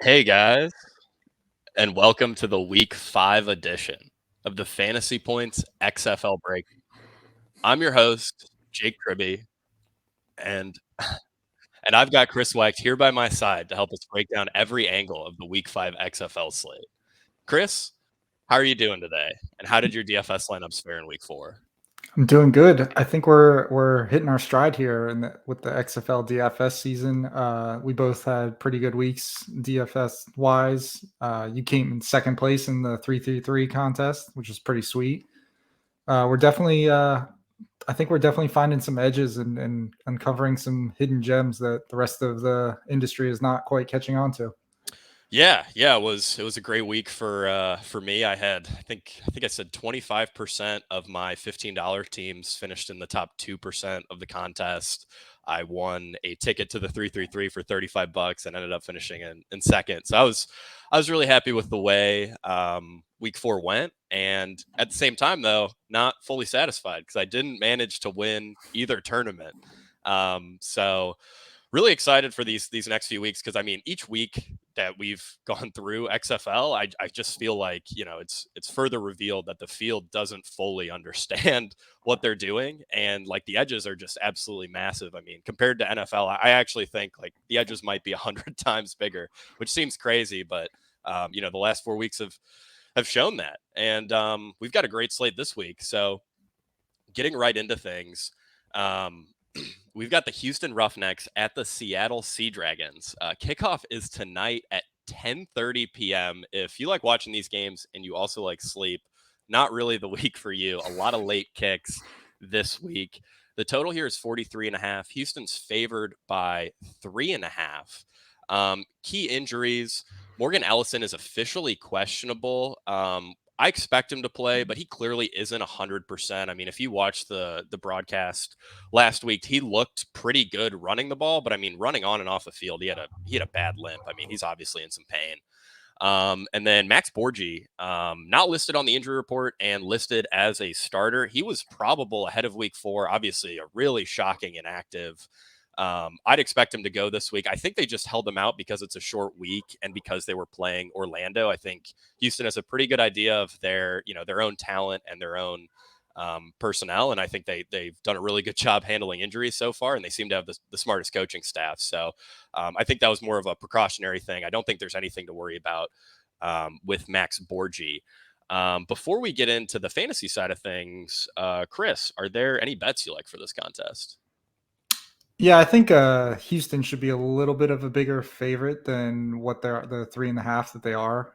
Hey guys, and welcome to the Week 5 edition of the Fantasy Points XFL Break. I'm your host, Jake Tribbey, and and I've got Chris Wecht here by my side to help us break down every angle of the Week 5 XFL slate. Chris, how are you doing today? And how did your DFS lineups fare in Week 4? I'm doing good. I think we're hitting our stride here with the XFL DFS season. We both had pretty good weeks DFS wise. You came in second place in the 333 contest, which is pretty sweet. We're definitely I think we're definitely finding some edges and uncovering some hidden gems that the rest of the industry is not quite catching on to. Yeah, it was a great week for me. I think I said 25% of my $15 teams finished in the top 2% of the contest. I won a ticket to the 333 for $35 and ended up finishing in second. So I was really happy with the way week 4 went, and at the same time though, not fully satisfied because I didn't manage to win either tournament. So really excited for these next few weeks because I mean each week that we've gone through XFL, I just feel like it's further revealed that the field doesn't fully understand what they're doing, and like the edges are just absolutely massive. I mean, compared to NFL, I actually think like the edges might be 100 times bigger, which seems crazy, but the last 4 weeks have shown that, and we've got a great slate this week. So getting right into things. Um, We've got the Houston Roughnecks at the Seattle Sea Dragons. Kickoff is tonight at 10:30 p.m. If you like watching these games and you also like sleep, not really the week for you. A lot of late kicks this week. The total here is 43.5. Houston's favored by 3.5. Key injuries. Morgan Ellison is officially questionable. I expect him to play, but he clearly isn't 100%. I mean, if you watch the broadcast last week, he looked pretty good running the ball, but I mean, running on and off the field, he had a bad limp. I mean, he's obviously in some pain. And then Max Borgi, not listed on the injury report and listed as a starter. He was probable ahead of week 4. Obviously, a really shocking inactive. I'd expect him to go this week. I think they just held him out because it's a short week and because they were playing Orlando. I think Houston has a pretty good idea of their own talent and their own personnel, and I think they've done a really good job handling injuries so far, and they seem to have the smartest coaching staff. So I think that was more of a precautionary thing. I don't think there's anything to worry about with Max Borgi. Before we get into the fantasy side of things, Chris, are there any bets you like for this contest? Yeah, I think Houston should be a little bit of a bigger favorite than what they're the 3.5 that they are.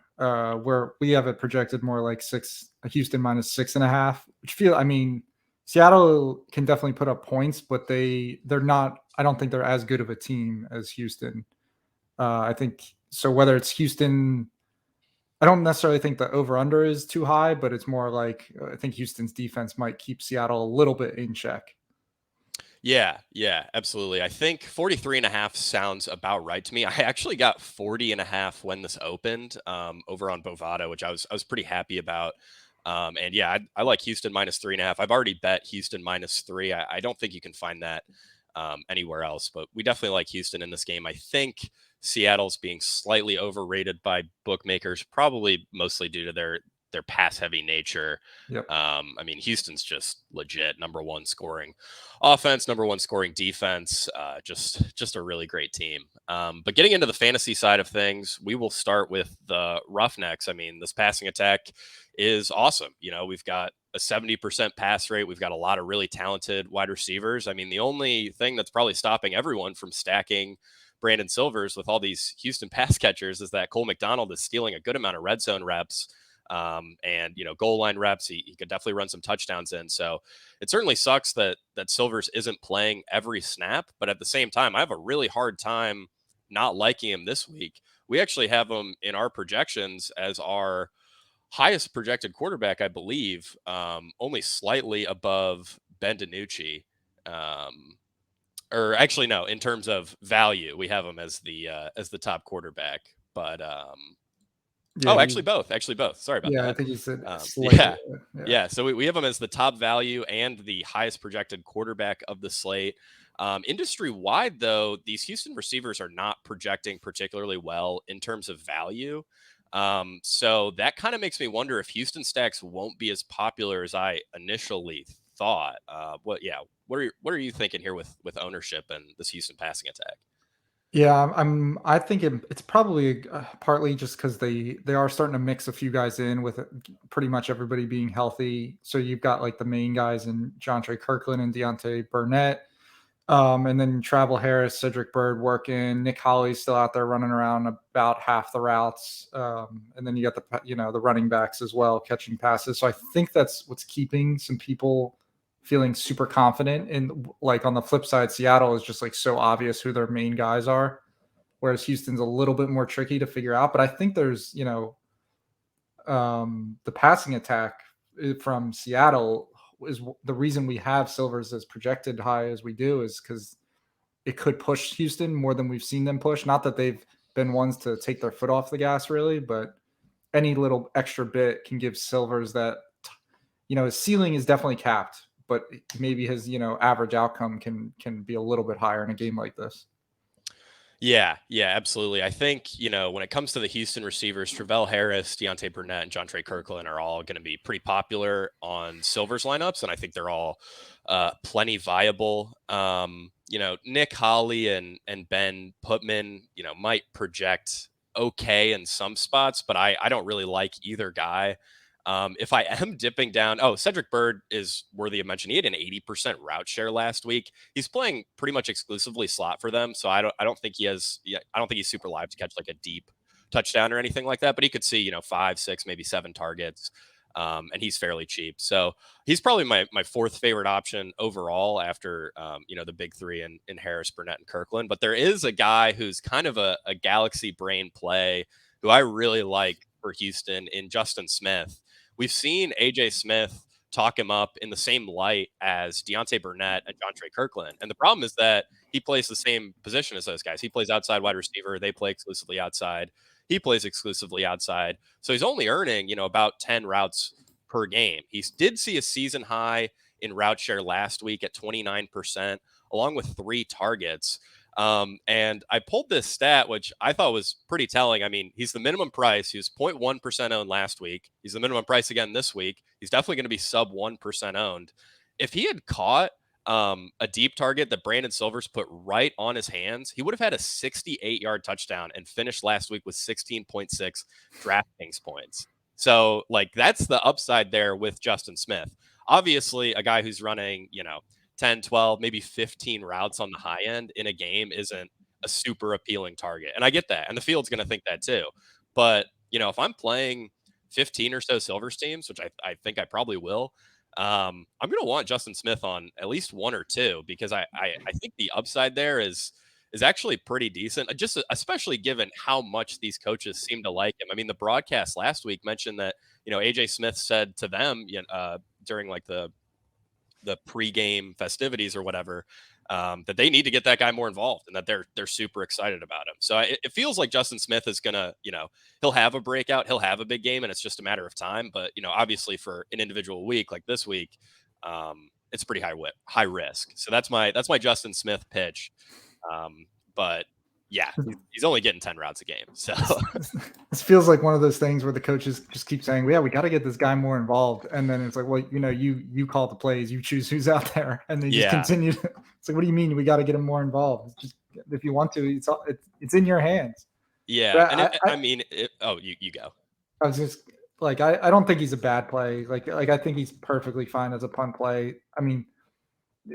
Where we have it projected more like Houston minus 6.5, which I mean, Seattle can definitely put up points, but they're not. I don't think they're as good of a team as Houston. I think so. Whether it's Houston, I don't necessarily think the over under is too high, but it's more like I think Houston's defense might keep Seattle a little bit in check. Yeah, absolutely. I think 43.5 sounds about right to me. I actually got 40.5 when this opened over on Bovado, which I was pretty happy about. And yeah, I like Houston minus 3.5. I've already bet Houston minus 3. I don't think you can find that anywhere else, but we definitely like Houston in this game. I think Seattle's being slightly overrated by bookmakers, probably mostly due to their pass heavy nature. Yep. I mean, Houston's just legit number one scoring offense, number one scoring defense. Just a really great team. But getting into the fantasy side of things, we will start with the Roughnecks. I mean, this passing attack is awesome. We've got a 70% pass rate. We've got a lot of really talented wide receivers. I mean, the only thing that's probably stopping everyone from stacking Brandon Silvers with all these Houston pass catchers is that Cole McDonald is stealing a good amount of red zone reps. And goal line reps, he could definitely run some touchdowns in. So it certainly sucks that Silvers isn't playing every snap, but at the same time, I have a really hard time not liking him this week. We actually have him in our projections as our highest projected quarterback, I believe, only slightly above Ben DiNucci. Or actually, no, in terms of value, we have him as the top quarterback. But Yeah. oh, actually both. Actually both. Sorry about Yeah, I that. think he said slightly. Yeah. Yeah. Yeah. So we have him as the top value and the highest projected quarterback of the slate. Industry wide, though, these Houston receivers are not projecting particularly well in terms of value. So that kind of makes me wonder if Houston stacks won't be as popular as I initially thought. What are you thinking here with ownership and this Houston passing attack? Yeah, I think it's probably partly just because they are starting to mix a few guys in with pretty much everybody being healthy. So you've got like the main guys in Jontre Kirkland and Deontay Burnett. And then Travel Harris, Cedric Bird working. Nick Holly's still out there running around about half the routes. And then you got the running backs as well catching passes. So I think that's what's keeping some people feeling super confident. And like on the flip side, Seattle is just like so obvious who their main guys are, whereas Houston's a little bit more tricky to figure out. But I think there's the passing attack from Seattle is the reason we have Silvers as projected high as we do is because it could push Houston more than we've seen them push. Not that they've been ones to take their foot off the gas really, but any little extra bit can give Silvers that, his ceiling is definitely capped, but maybe his, average outcome can be a little bit higher in a game like this. Yeah, absolutely. I think, when it comes to the Houston receivers, Travell Harris, Deontay Burnett, and Jontre Kirkland are all going to be pretty popular on Silver's lineups, and I think they're all plenty viable. Nick Holly and Ben Putman, might project okay in some spots, but I don't really like either guy. If I am dipping down, Cedric Bird is worthy of mention. He had an 80% route share last week. He's playing pretty much exclusively slot for them, so I don't think he has. Yeah, I don't think he's super live to catch like a deep touchdown or anything like that. But he could see 5, 6, maybe 7 targets, and he's fairly cheap. So he's probably my fourth favorite option overall after the big three in Harris, Burnett, and Kirkland. But there is a guy who's kind of a galaxy brain play who I really like for Houston in Justin Smith. We've seen AJ Smith talk him up in the same light as Deontay Burnett and Jontre Kirkland. And the problem is that he plays the same position as those guys. He plays outside wide receiver. They play exclusively outside. He plays exclusively outside. So he's only earning, about 10 routes per game. He did see a season high in route share last week at 29%, along with 3 targets. And I pulled this stat, which I thought was pretty telling. I mean, he's the minimum price. He was 0.1% owned last week. He's the minimum price again this week. He's definitely going to be sub 1% owned. If he had caught a deep target that Brandon Silvers put right on his hands, he would have had a 68-yard touchdown and finished last week with 16.6 DraftKings points. So, like, that's the upside there with Justin Smith. Obviously, a guy who's running, 10, 12, maybe 15 routes on the high end in a game isn't a super appealing target. And I get that. And the field's going to think that too. But, if I'm playing 15 or so Silvers teams, which I think I probably will, I'm going to want Justin Smith on at least 1 or 2 because I think the upside there is actually pretty decent, just especially given how much these coaches seem to like him. I mean, the broadcast last week mentioned that, AJ Smith said to them during like the pregame festivities or whatever, that they need to get that guy more involved and that they're super excited about him. So it feels like Justin Smith is gonna, he'll have a breakout, he'll have a big game, and it's just a matter of time. But obviously for an individual week like this week, it's pretty high risk. So that's my Justin Smith pitch. But yeah, he's only getting 10 routes a game. So this feels like one of those things where the coaches just keep saying, "Yeah, we got to get this guy more involved," and then it's like, "Well, you call the plays, you choose who's out there," and they just continue. It's like, "What do you mean we got to get him more involved? It's just if you want to, it's in your hands." Yeah, and you go. I was just like, I don't think he's a bad play. Like I think he's perfectly fine as a punt play. I mean,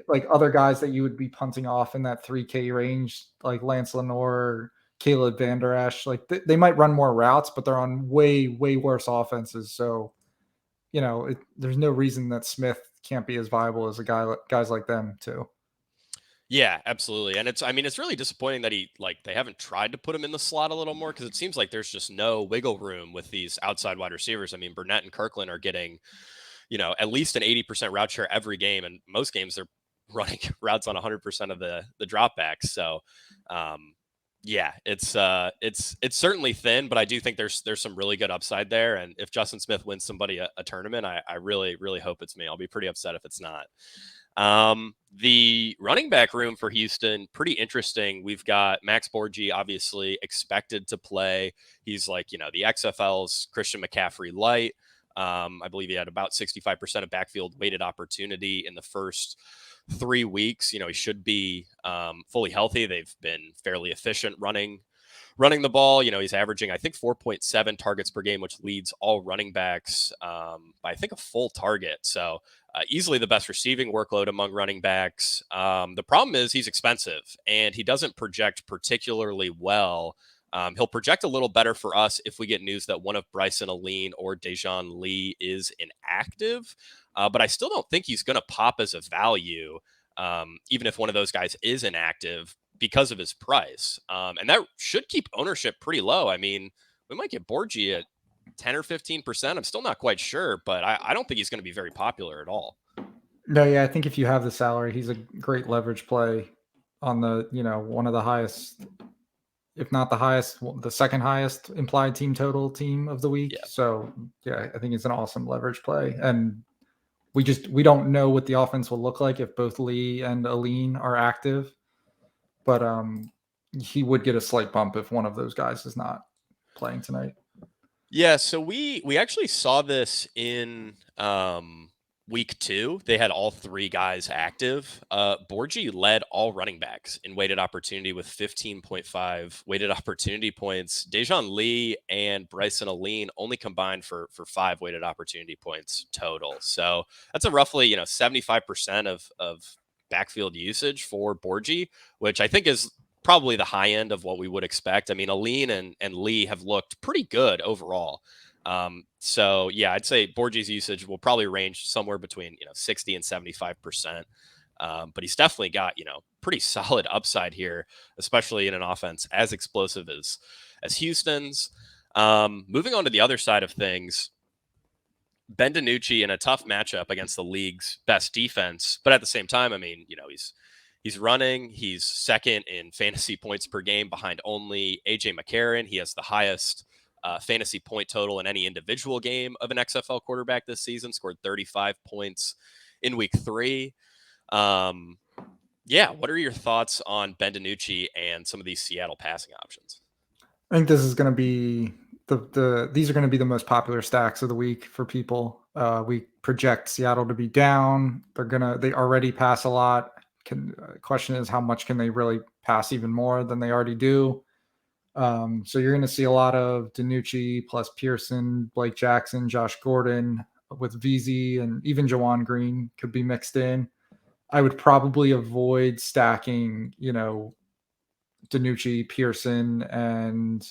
like other guys that you would be punting off in that 3K range, like Lance Lenore, Caleb Van Der Esch, like they might run more routes, but they're on way, way worse offenses. So, there's no reason that Smith can't be as viable as guys like them too. Yeah, absolutely. And it's really disappointing that they haven't tried to put him in the slot a little more because it seems like there's just no wiggle room with these outside wide receivers. I mean, Burnett and Kirkland are getting, at least an 80% route share every game. And most games they're running routes on 100% of the dropbacks. So, yeah, it's certainly thin, but I do think there's some really good upside there. And if Justin Smith wins somebody a tournament, I really, really hope it's me. I'll be pretty upset if it's not. The running back room for Houston, pretty interesting. We've got Max Borgi, obviously expected to play. He's like, the XFL's Christian McCaffrey light. I believe he had about 65% of backfield weighted opportunity in the first 3 weeks. He should be fully healthy. They've been fairly efficient running the ball. He's averaging, I think, 4.7 targets per game, which leads all running backs by, I think, a full target. So easily the best receiving workload among running backs. The problem is he's expensive and he doesn't project particularly well. He'll project a little better for us if we get news that one of Bryson Aline or Dejan Lee is inactive. But I still don't think he's going to pop as a value, even if one of those guys is inactive, because of his price. And that should keep ownership pretty low. I mean, we might get Borgi at 10 or 15%. I'm still not quite sure, but I don't think he's going to be very popular at all. No, yeah, I think if you have the salary, he's a great leverage play on the, one of the highest, if not the highest, the second highest implied team total team of the week. Yeah. So yeah, I think it's an awesome leverage play. And we don't know what the offense will look like if both Lee and Aline are active. But he would get a slight bump if one of those guys is not playing tonight. Yeah, so we actually saw this in week 2. They had all 3 guys active. Borgi led all running backs in weighted opportunity with 15.5 weighted opportunity points. Dejan Lee and Bryson Aline only combined for 5 weighted opportunity points total. So that's a roughly 75% of backfield usage for Borgi, which I think is probably the high end of what we would expect. I mean, Aline and Lee have looked pretty good overall. So yeah, I'd say Borgi's usage will probably range somewhere between 60 and 75%. But he's definitely got pretty solid upside here, especially in an offense as explosive as Houston's. Moving on to the other side of things, Ben DiNucci in a tough matchup against the league's best defense, but at the same time, I mean, he's running. He's second in fantasy points per game behind only AJ McCarron. He has the highest fantasy point total in any individual game of an XFL quarterback this season. Scored 35 points in week 3. Yeah, what are your thoughts on Ben DiNucci and some of these Seattle passing options? I think this is going to be these are going to be the most popular stacks of the week for people. We project Seattle to be down. They already pass a lot. Question is, how much can they really pass even more than they already do? So you're going to see a lot of DiNucci plus Pearson, Blake Jackson, Josh Gordon with VZ, and even Jawan Green could be mixed in. I would probably avoid stacking, DiNucci, Pearson, and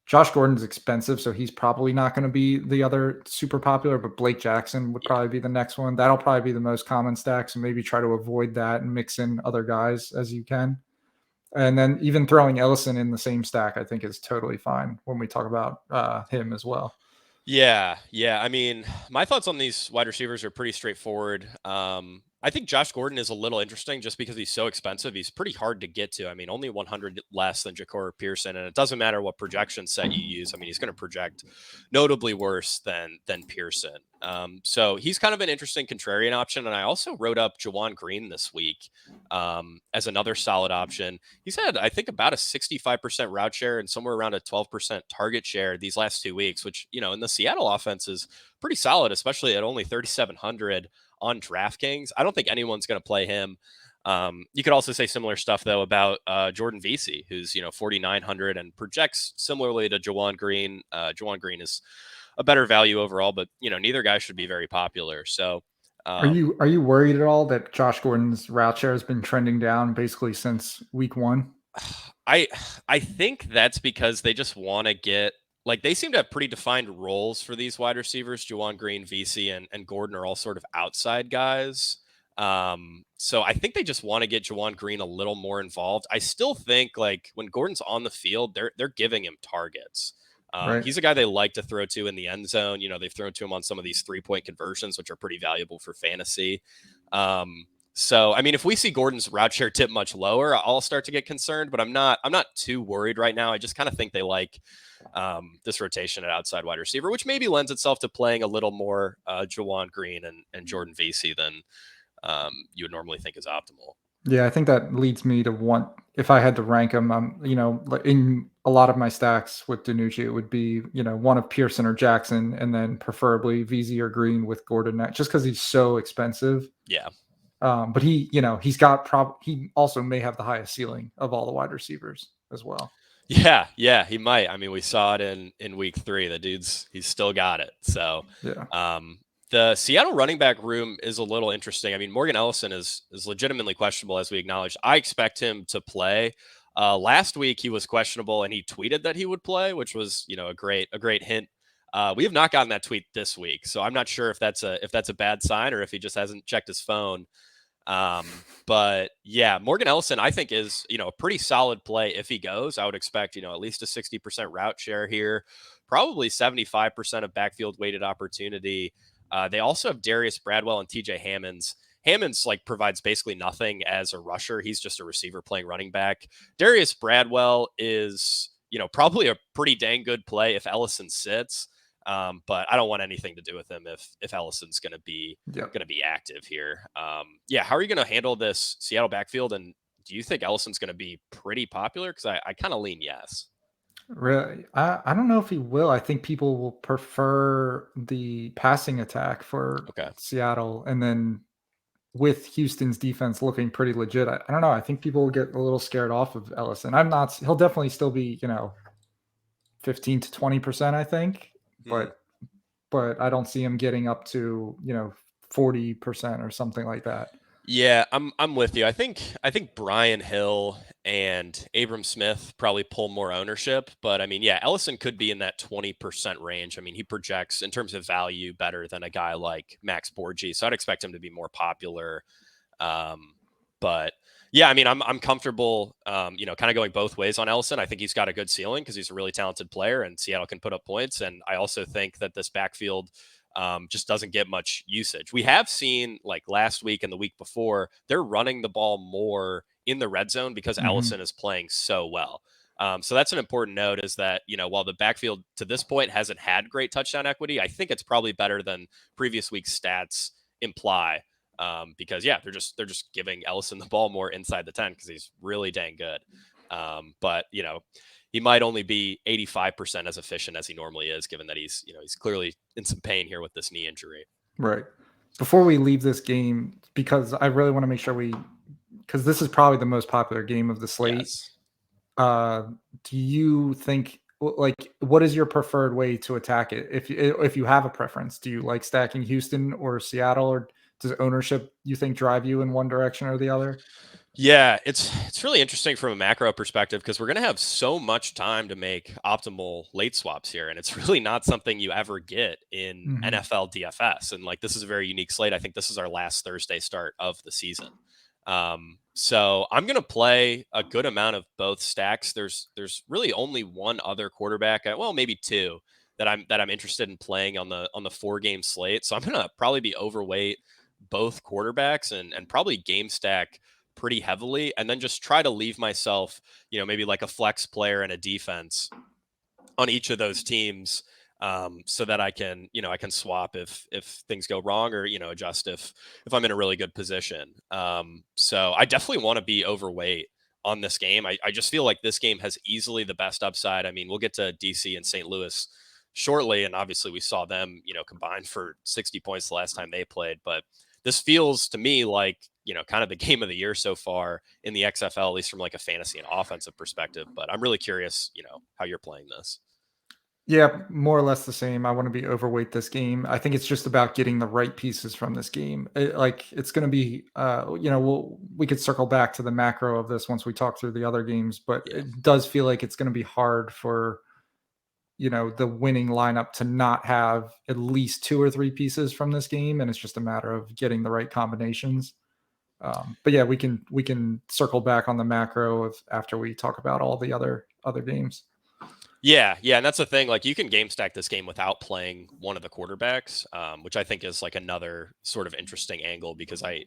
Josh Gordon's expensive, so he's probably not going to be the other super popular, but Blake Jackson would probably be the next one. That'll probably be the most common stack, so maybe try to avoid that and mix in other guys as you can. And then even throwing Ellison in the same stack, I think is totally fine when we talk about him as well. Yeah. I mean, my thoughts on these wide receivers are pretty straightforward. I think Josh Gordon is a little interesting just because he's so expensive. He's pretty hard to get to. I mean, only 100 less than Ja'Cory Pearson, and it doesn't matter what projection set you use. I mean, he's going to project notably worse than Pearson. So he's kind of an interesting contrarian option. And I also wrote up Jawan Green this week as another solid option. He's had, I think, about a 65% route share and somewhere around a 12% target share these last 2 weeks, which, in the Seattle offense is pretty solid, especially at only 3,700 on DraftKings. I don't think anyone's going to play him. You could also say similar stuff, though, about Jordan Vesey, who's 4,900 and projects similarly to Jawan Green. Jawan Green is a better value overall, but neither guy should be very popular. So, are you worried at all that Josh Gordon's route share has been trending down basically since week 1? I think that's because they just want to get, like, they seem to have pretty defined roles for these wide receivers. Jawan Green, VC, and Gordon are all sort of outside guys. So I think they just want to get Jawan Green a little more involved. I still think, like, when Gordon's on the field, they're giving him targets. Right. He's a guy they like to throw to in the end zone. They've thrown to him on some of these 3-point conversions, which are pretty valuable for fantasy. So, I mean, if we see Gordon's route share tip much lower, I'll start to get concerned, but I'm not too worried right now. I just kind of think they like this rotation at outside wide receiver, which maybe lends itself to playing a little more Jawan Green and Jordan Vesey than you would normally think is optimal. Yeah, I think that leads me to want if I had to rank them, like in a lot of my stacks with Danucci, it would be, one of Pearson or Jackson, and then preferably VZ or Green with Gordon, just because he's so expensive. Yeah. But he also may have the highest ceiling of all the wide receivers as well. Yeah, he might. I mean, we saw it in week 3. He's still got it. So, Yeah. the Seattle running back room is a little interesting. I mean, Morgan Ellison is legitimately questionable, as we acknowledged. I expect him to play. Last week he was questionable, and he tweeted that he would play, which was a great hint. We have not gotten that tweet this week, so I'm not sure if that's a bad sign or if he just hasn't checked his phone. But yeah, Morgan Ellison, I think is, a pretty solid play if he goes. I would expect, at least a 60% route share here, probably 75% of backfield weighted opportunity. They also have Darius Bradwell and TJ Hammonds. Hammonds provides basically nothing as a rusher. He's just a receiver playing running back. Darius Bradwell is, probably a pretty dang good play if Ellison sits. But I don't want anything to do with him if Ellison's going to be Yep. active here. Yeah, how are you going to handle this Seattle backfield? And do you think Ellison's going to be pretty popular? Because I kind of lean yes. Really, I don't know if he will. I think people will prefer the passing attack for Okay. Seattle, and then with Houston's defense looking pretty legit, I don't know. I think people will get a little scared off of Ellison. I'm not. He'll definitely still be 15 to 20%. I think, Hmm. but I don't see him getting up to 40% or something like that. Yeah, I'm with you. I think Brian Hill and Abram Smith probably pull more ownership, but I mean, yeah, Ellison could be in that 20% range. I mean, he projects in terms of value better than a guy like Max Borgi, so I'd expect him to be more popular. Um, but yeah, I mean, I'm comfortable, kind of going both ways on Ellison. I think he's got a good ceiling because he's a really talented player, and Seattle can put up points. And I also think that this backfield just doesn't get much usage. We have seen last week and the week before, they're running the ball more in the red zone because Hmm. Ellison is playing so well. So that's an important note is that, while the backfield to this point hasn't had great touchdown equity, I think it's probably better than previous week's stats imply. Because yeah, they're just giving Ellison the ball more inside the 10 because he's really dang good. But he might only be 85% as efficient as he normally is, given that he's clearly in some pain here with this knee injury. Right. Before we leave this game, because I really want to make sure because this is probably the most popular game of the slate. Yes. Uh, do you think what is your preferred way to attack it? If you have a preference, do you like stacking Houston or Seattle, or does ownership you think drive you in one direction or the other? Yeah, it's really interesting from a macro perspective because we're going to have so much time to make optimal late swaps here, and it's really not something you ever get in Hmm. NFL DFS. And this is a very unique slate. I think this is our last Thursday start of the season. So I'm going to play a good amount of both stacks. There's really only one other quarterback, well, maybe two that I'm interested in playing on the 4-game slate. So I'm going to probably be overweight both quarterbacks and probably game stack pretty heavily, and then just try to leave myself, maybe a flex player and a defense on each of those teams, so that I can swap if things go wrong, or adjust if I'm in a really good position. So I definitely want to be overweight on this game. I just feel like this game has easily the best upside. I mean, we'll get to DC and St. Louis shortly, and obviously we saw them combined for 60 points the last time they played, but this feels to me like kind of the game of the year so far in the XFL, at least from a fantasy and offensive perspective. But I'm really curious how you're playing this. Yeah, more or less the same. I want to be overweight this game. I think it's just about getting the right pieces from this game. It's going to be, we could circle back to the macro of this once we talk through the other games, but Yeah. it does feel like it's going to be hard for the winning lineup to not have at least two or three pieces from this game, and it's just a matter of getting the right combinations. But yeah, we can circle back on the macro of after we talk about all the other games. Yeah, and that's the thing. You can game stack this game without playing one of the quarterbacks, which I think is another sort of interesting angle because I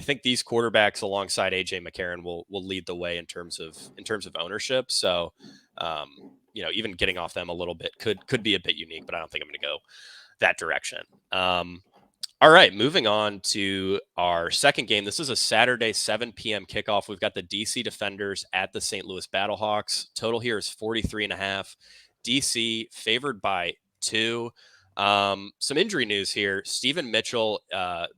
think these quarterbacks alongside AJ McCarron will lead the way in terms of ownership. So, even getting off them a little bit could be a bit unique, but I don't think I'm going to go that direction. All right, moving on to our second game. This is a Saturday 7 p.m. kickoff. We've got the DC Defenders at the St. Louis Battlehawks. Total here is 43.5. DC favored by 2. Some injury news here. Steven Mitchell,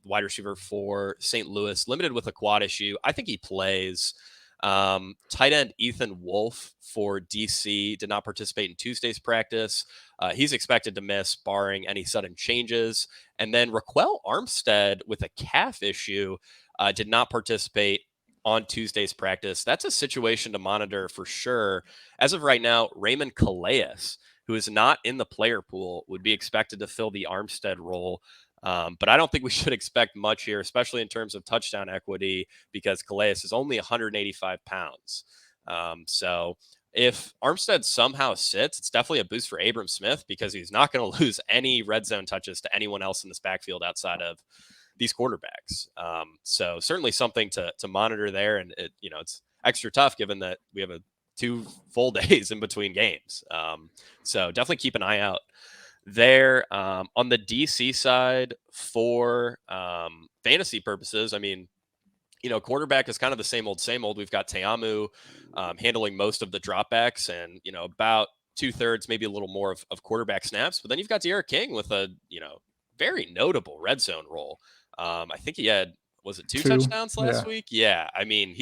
wide receiver for St. Louis, limited with a quad issue. I think he plays. Tight end Ethan Wolf for DC did not participate in Tuesday's practice. He's expected to miss, barring any sudden changes. And then Raquel Armstead with a calf issue did not participate on Tuesday's practice. That's a situation to monitor for sure. As of right now, Raymond Calais, who is not in the player pool, would be expected to fill the Armstead role. But I don't think we should expect much here, especially in terms of touchdown equity, because Calais is only 185 pounds. So if Armstead somehow sits, it's definitely a boost for Abram Smith because he's not going to lose any red zone touches to anyone else in this backfield outside of these quarterbacks. So certainly something to monitor there. And it's extra tough given that we have 2 full days in between games. So definitely keep an eye out there. On the DC side for fantasy purposes, I mean, quarterback is kind of the same old. We've got Teamu handling most of the dropbacks and, about 2/3, maybe a little more of quarterback snaps. But then you've got De'Aaron King with a, very notable red zone role. I think he had, was it 2 touchdowns last week? Yeah. I mean,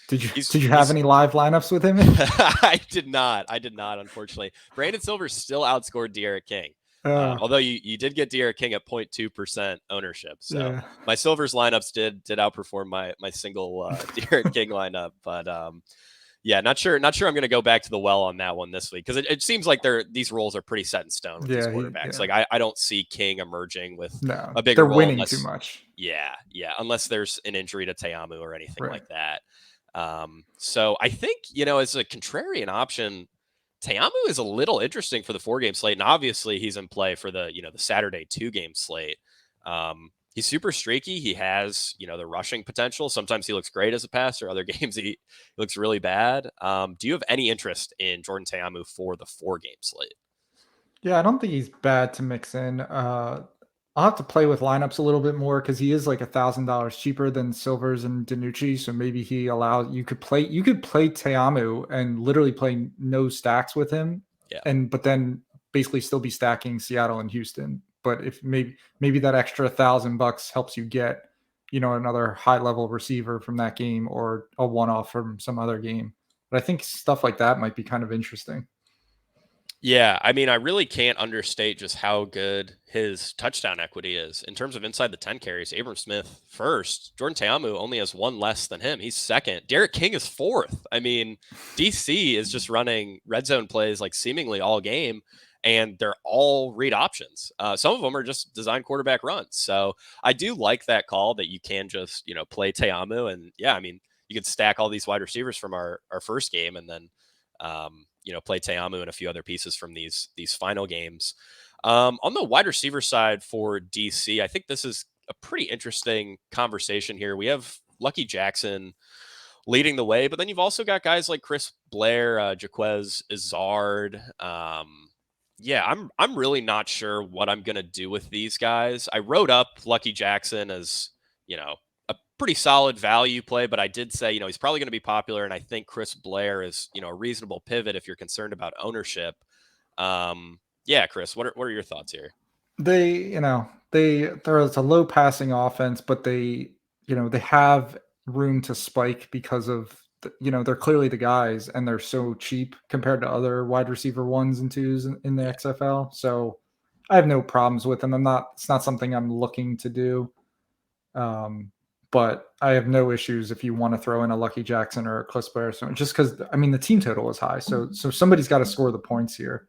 Did you have any live lineups with him? I did not, unfortunately. Brandon Silver still outscored De'Aaron King. Although you did get De'Aaron King at 0.2% ownership. So my Silvers lineups did outperform my single De'Aaron King lineup. But not sure I'm going to go back to the well on that one this week because it seems like these roles are pretty set in stone with these quarterbacks. Like I don't see King emerging with a bigger role. They're winning too much. Yeah, unless there's an injury to Teamu or anything like that. So I think, as a contrarian option, Teamu is a little interesting for the 4-game slate. And obviously he's in play for the Saturday 2-game slate. He's super streaky. He has, the rushing potential. Sometimes he looks great as a passer. Other games he looks really bad. Do you have any interest in Jordan Teamu for the 4-game slate? Yeah, I don't think he's bad to mix in. I'll have to play with lineups a little bit more because he is like $1,000 cheaper than Silvers and Danucci. So maybe he allows you could play Teamu and literally play no stacks with him. Yeah. But then basically still be stacking Seattle and Houston. But if maybe that extra $1,000 helps you get, another high level receiver from that game or a one-off from some other game. But I think stuff like that might be kind of interesting. Yeah, I mean, I really can't understate just how good his touchdown equity is. In terms of inside the 10 carries, Abram Smith first. Jordan Teamu only has 1 less than him. He's second. Derek King is 4th. I mean, DC is just running red zone plays like seemingly all game, and they're all read options. Some of them are just design quarterback runs. So I do like that call that you can just, play Teamu. And yeah, I mean, you could stack all these wide receivers from our first game and then, play Teamu and a few other pieces from these final games. On the wide receiver side for DC, I think this is a pretty interesting conversation here. We have Lucky Jackson leading the way, but then you've also got guys like Chris Blair, Jaquez Izzard. I'm really not sure what I'm going to do with these guys. I wrote up Lucky Jackson as, a pretty solid value play, but I did say, he's probably going to be popular. And I think Chris Blair is, a reasonable pivot if you're concerned about ownership. Chris, what are your thoughts here? There's a low passing offense, but they have room to spike because of, they're clearly the guys and they're so cheap compared to other wide receiver 1s and 2s in the XFL. So I have no problems with them. It's not something I'm looking to do. But I have no issues if you want to throw in a Lucky Jackson or a Chris Blair. So just because, the team total is high. So somebody's got to score the points here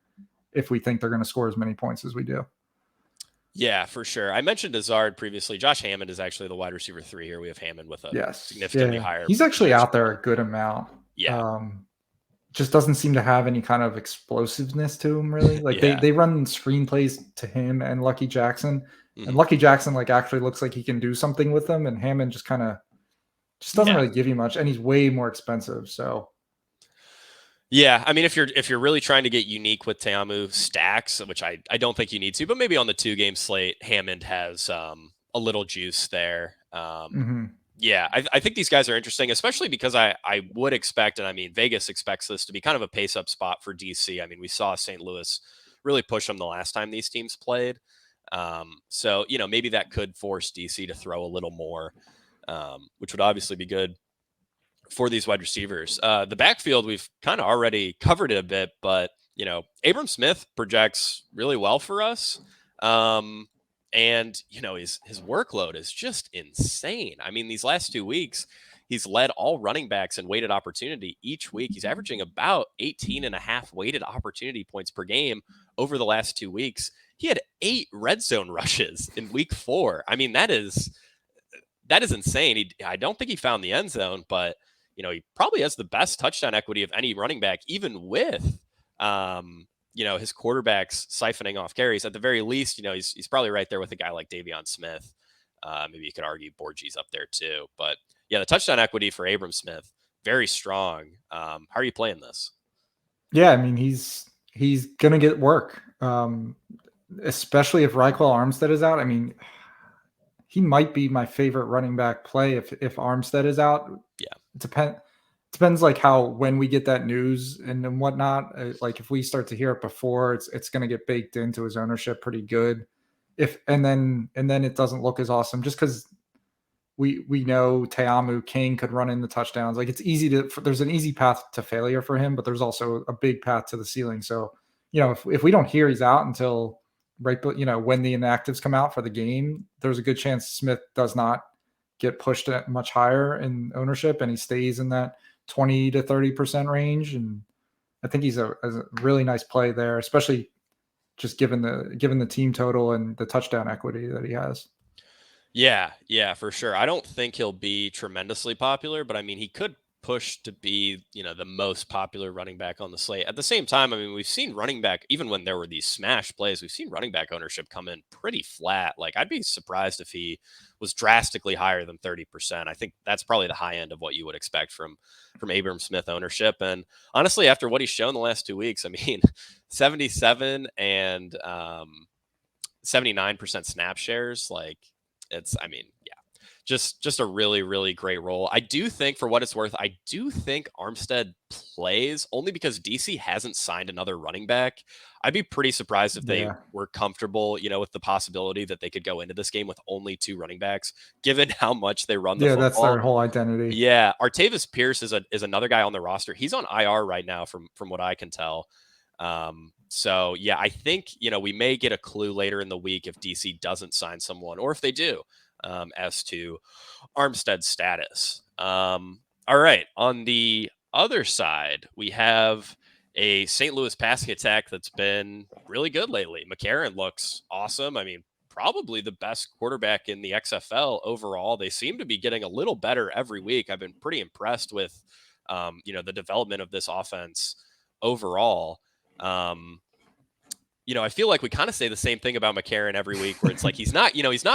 if we think they're going to score as many points as we do. Yeah, for sure. I mentioned Izzard previously. Josh Hammond is actually the wide receiver 3 here. We have Hammond with a significantly higher. He's actually out there a good amount. Yeah. Just doesn't seem to have any kind of explosiveness to him, really. Like they run screenplays to him and Lucky Jackson. Mm-hmm. And Lucky Jackson actually looks like he can do something with them, and Hammond just doesn't really give you much, and he's way more expensive. So yeah, I mean, if you're really trying to get unique with Teamu stacks, which I don't think you need to, but maybe on the 2-game slate, Hammond has a little juice there. Hmm. Yeah, I think these guys are interesting, especially because I would expect, and I mean, Vegas expects this to be kind of a pace up spot for DC. I mean, we saw St. Louis really push them the last time these teams played. So, maybe that could force DC to throw a little more, which would obviously be good for these wide receivers. The backfield, we've kind of already covered it a bit, but Abram Smith projects really well for us. And his workload is just insane. I mean, these last 2 weeks, he's led all running backs in weighted opportunity each week. He's averaging about 18 and a half weighted opportunity points per game over the last 2 weeks. He had 8 red zone rushes in week 4. I mean, that is insane. I don't think he found the end zone, but he probably has the best touchdown equity of any running back, even with his quarterbacks siphoning off carries. At the very least, he's probably right there with a guy like Davion Smith. Maybe you could argue Borgie's up there too. But yeah, the touchdown equity for Abram Smith, very strong. How are you playing this? Yeah, I mean he's gonna get work, especially if Raquel Armstead is out. I mean, he might be my favorite running back play if Armstead is out. Yeah. It depends like how when we get that news and whatnot. Like if we start to hear it before, it's going to get baked into his ownership pretty good. If and then it doesn't look as awesome just because we know Teamu King could run in the touchdowns. Like it's easy there's an easy path to failure for him, but there's also a big path to the ceiling. So if we don't hear he's out until right, but when the inactives come out for the game, there's a good chance Smith does not get pushed at much higher in ownership and he stays in that 20 to 30% range. And I think he's a really nice play there, especially just given the team total and the touchdown equity that he has. Yeah, for sure. I don't think he'll be tremendously popular, but I mean, he could push to be, the most popular running back on the slate. At the same time, I mean, we've seen running back, even when there were these smash plays, we've seen running back ownership come in pretty flat. Like, I'd be surprised if he was drastically higher than 30%. I think that's probably the high end of what you would expect from Abram Smith ownership. And honestly, after what he's shown the last 2 weeks, I mean, 77 and 79% snap shares, like, yeah, just a really, really great role. I do think, for what it's worth, I do think Armstead plays only because DC hasn't signed another running back. I'd be pretty surprised if they were comfortable, with the possibility that they could go into this game with only 2 running backs, given how much they run the football. That's their whole identity. Yeah, Artavis Pierce is another guy on the roster. He's on IR right now, from what I can tell. So yeah, I think, we may get a clue later in the week if DC doesn't sign someone, or if they do, as to Armstead's status. All right. On the other side, we have a St. Louis passing attack that's been really good lately. McCarron looks awesome. I mean, probably the best quarterback in the XFL overall. They seem to be getting a little better every week. I've been pretty impressed with, the development of this offense overall. I feel like we kind of say the same thing about McCarron every week, where it's like he's not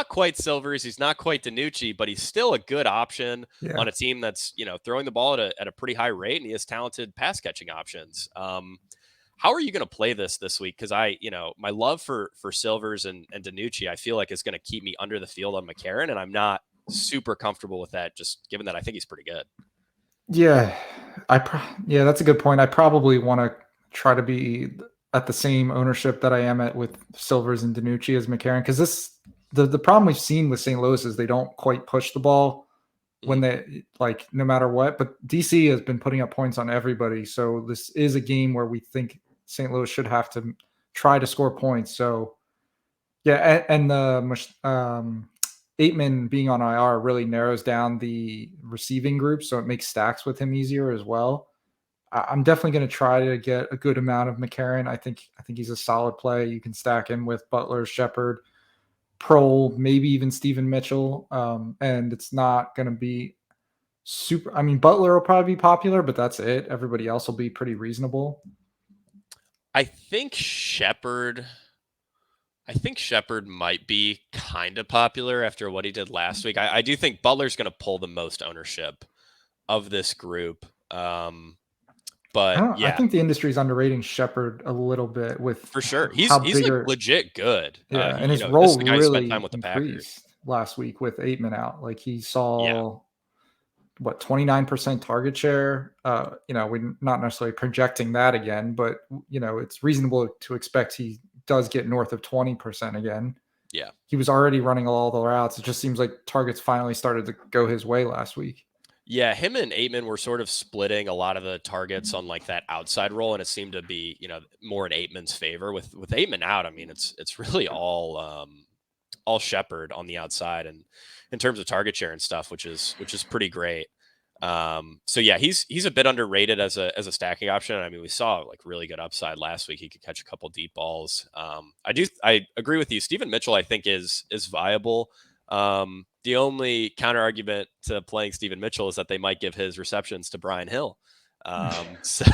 quite Silvers, he's not quite DiNucci, but he's still a good option on a team that's throwing the ball at a pretty high rate, and he has talented pass catching options. How are you going to play this week? Because my love for Silvers and DiNucci, I feel like is going to keep me under the field on McCarron, and I'm not super comfortable with that, just given that I think he's pretty good. Yeah, that's a good point. I probably want to try to be at the same ownership that I am at with Silvers and DiNucci as McCarron, because the problem we've seen with St. Louis is they don't quite push the ball when they, like, no matter what. But DC has been putting up points on everybody, so this is a game where we think St. Louis should have to try to score points. So yeah, and the Aitman being on IR really narrows down the receiving group, so it makes stacks with him easier as well. I'm definitely going to try to get a good amount of McCarron. I think he's a solid play. You can stack him with Butler, Shepard, Prohl, maybe even Steven Mitchell, and it's not going to be super. I mean, Butler will probably be popular, but that's it. Everybody else will be pretty reasonable. I think Shepard might be kind of popular after what he did last week. I do think Butler's going to pull the most ownership of this group. But yeah, I think the industry is underrating Shepard a little bit. With for sure, he's like legit good. Yeah, and his role this is the guy who really spent time with the Packers. last week with Aitman out. Like he Yeah. saw 29% target share. We're not necessarily projecting that again, but it's reasonable to expect he does get north of 20% again. Yeah. He was already running all the routes. It just seems like targets finally started to go his way last week. Yeah, him and Aitman were sort of splitting a lot of the targets on like that outside role, and it seemed to be, more in Aitman's favor. With Aitman out, I mean, it's really all Shepard on the outside, and in terms of target share and stuff, which is pretty great. So yeah, he's a bit underrated as a stacking option. I mean, we saw like really good upside last week. He could catch a couple deep balls. I agree with you. Stephen Mitchell, I think is viable. The only counter argument to playing Stephen Mitchell is that they might give his receptions to Brian Hill. So,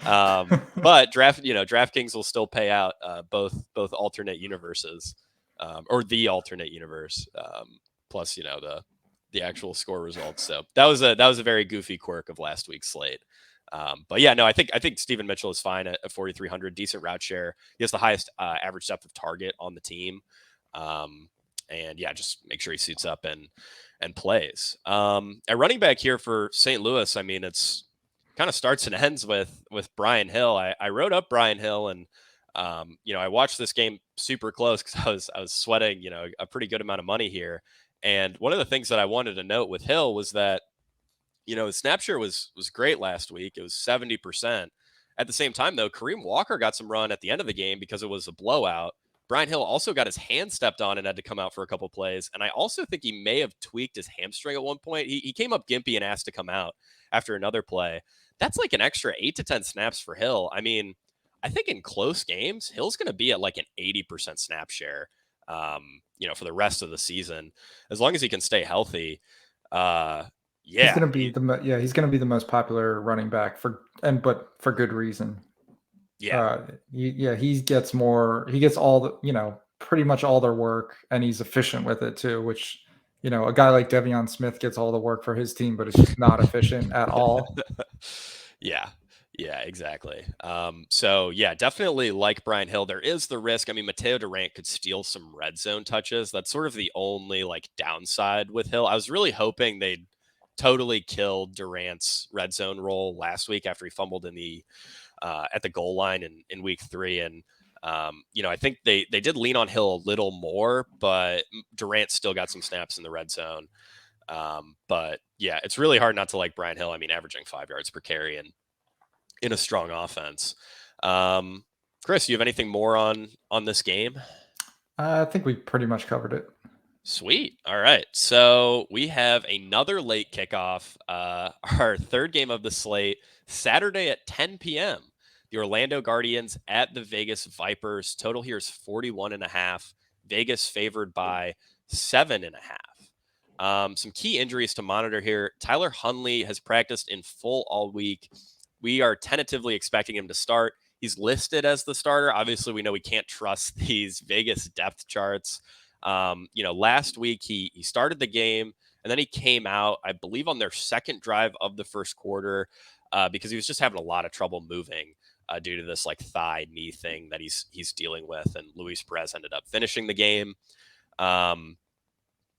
but DraftKings will still pay out both alternate universes, or the alternate universe, plus the actual score results. So that was a very goofy quirk of last week's slate. But yeah, no, I think Stephen Mitchell is fine at 4,300, decent route share. He has the highest average depth of target on the team. And yeah, just make sure he suits up and plays. At running back here for St. Louis, I mean, it's kind of starts and ends with Brian Hill. I wrote up Brian Hill, and I watched this game super close because I was sweating, a pretty good amount of money here. And one of the things that I wanted to note with Hill was that, his snap share was great last week. It was 70%. At the same time, though, Kareem Walker got some run at the end of the game because it was a blowout. Brian Hill also got his hand stepped on and had to come out for a couple plays. And I also think he may have tweaked his hamstring at one point. He came up gimpy and asked to come out after another play. That's like an extra 8 to 10 snaps for Hill. I mean, I think in close games, Hill's going to be at like an 80% snap share, for the rest of the season, as long as he can stay healthy. Yeah, he's going to be he's going to be the most popular running back but for good reason. Yeah. He gets all the, pretty much all their work, and he's efficient with it too, which, a guy like Devion Smith gets all the work for his team, but it's just not efficient at all. Yeah, exactly. So yeah, definitely like Brian Hill. There is the risk. I mean, Mateo Durant could steal some red zone touches. That's sort of the only like downside with Hill. I was really hoping they'd totally kill Durant's red zone role last week after he fumbled in the at the goal line in week 3. And I think they did lean on Hill a little more, but Durant still got some snaps in the red zone. But yeah, it's really hard not to like Brian Hill. I mean, averaging 5 yards per carry and in a strong offense. Chris, you have anything more on this game? I think we pretty much covered it. Sweet. All right. So we have another late kickoff, our third game of the slate, Saturday at 10 p.m. The Orlando Guardians at the Vegas Vipers. Total here is 41.5. Vegas favored by 7.5. Some key injuries to monitor here. Tyler Huntley has practiced in full all week. We are tentatively expecting him to start. He's listed as the starter. Obviously, we know we can't trust these Vegas depth charts. Last week he started the game and then he came out, I believe, on their second drive of the first quarter because he was just having a lot of trouble moving due to this like thigh knee thing that he's dealing with. And Luis Perez ended up finishing the game.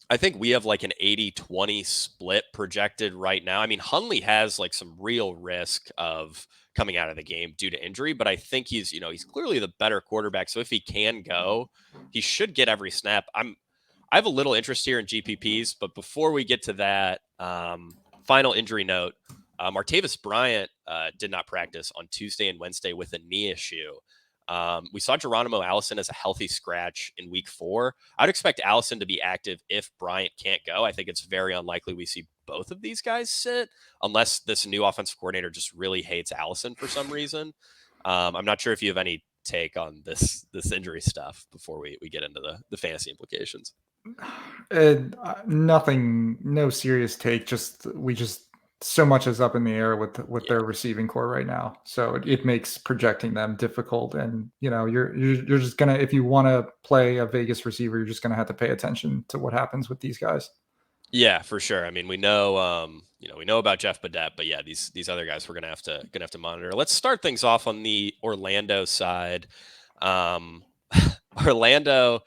I think we have like an 80-20 split projected right now. I mean, Huntley has like some real risk of coming out of the game due to injury, but I think he's clearly the better quarterback. So if he can go, he should get every snap. I have a little interest here in GPPs, but before we get to that, final injury note, Martavis Bryant did not practice on Tuesday and Wednesday with a knee issue. We saw Geronimo Allison as a healthy scratch in week 4. I'd expect Allison to be active if Bryant can't go. I think it's very unlikely we see both of these guys sit unless this new offensive coordinator just really hates Allison for some reason. I'm not sure if you have any take on this injury stuff before we get into the fantasy implications. Nothing, no serious take. We so much is up in the air with their receiving core right now, so it makes projecting them difficult. And you're just gonna, if you want to play a Vegas receiver, you're just gonna have to pay attention to what happens with these guys. Yeah, for sure. I mean, we know about Jeff Badet, but yeah, these other guys we're gonna have to monitor. Let's start things off on the Orlando side. Orlando,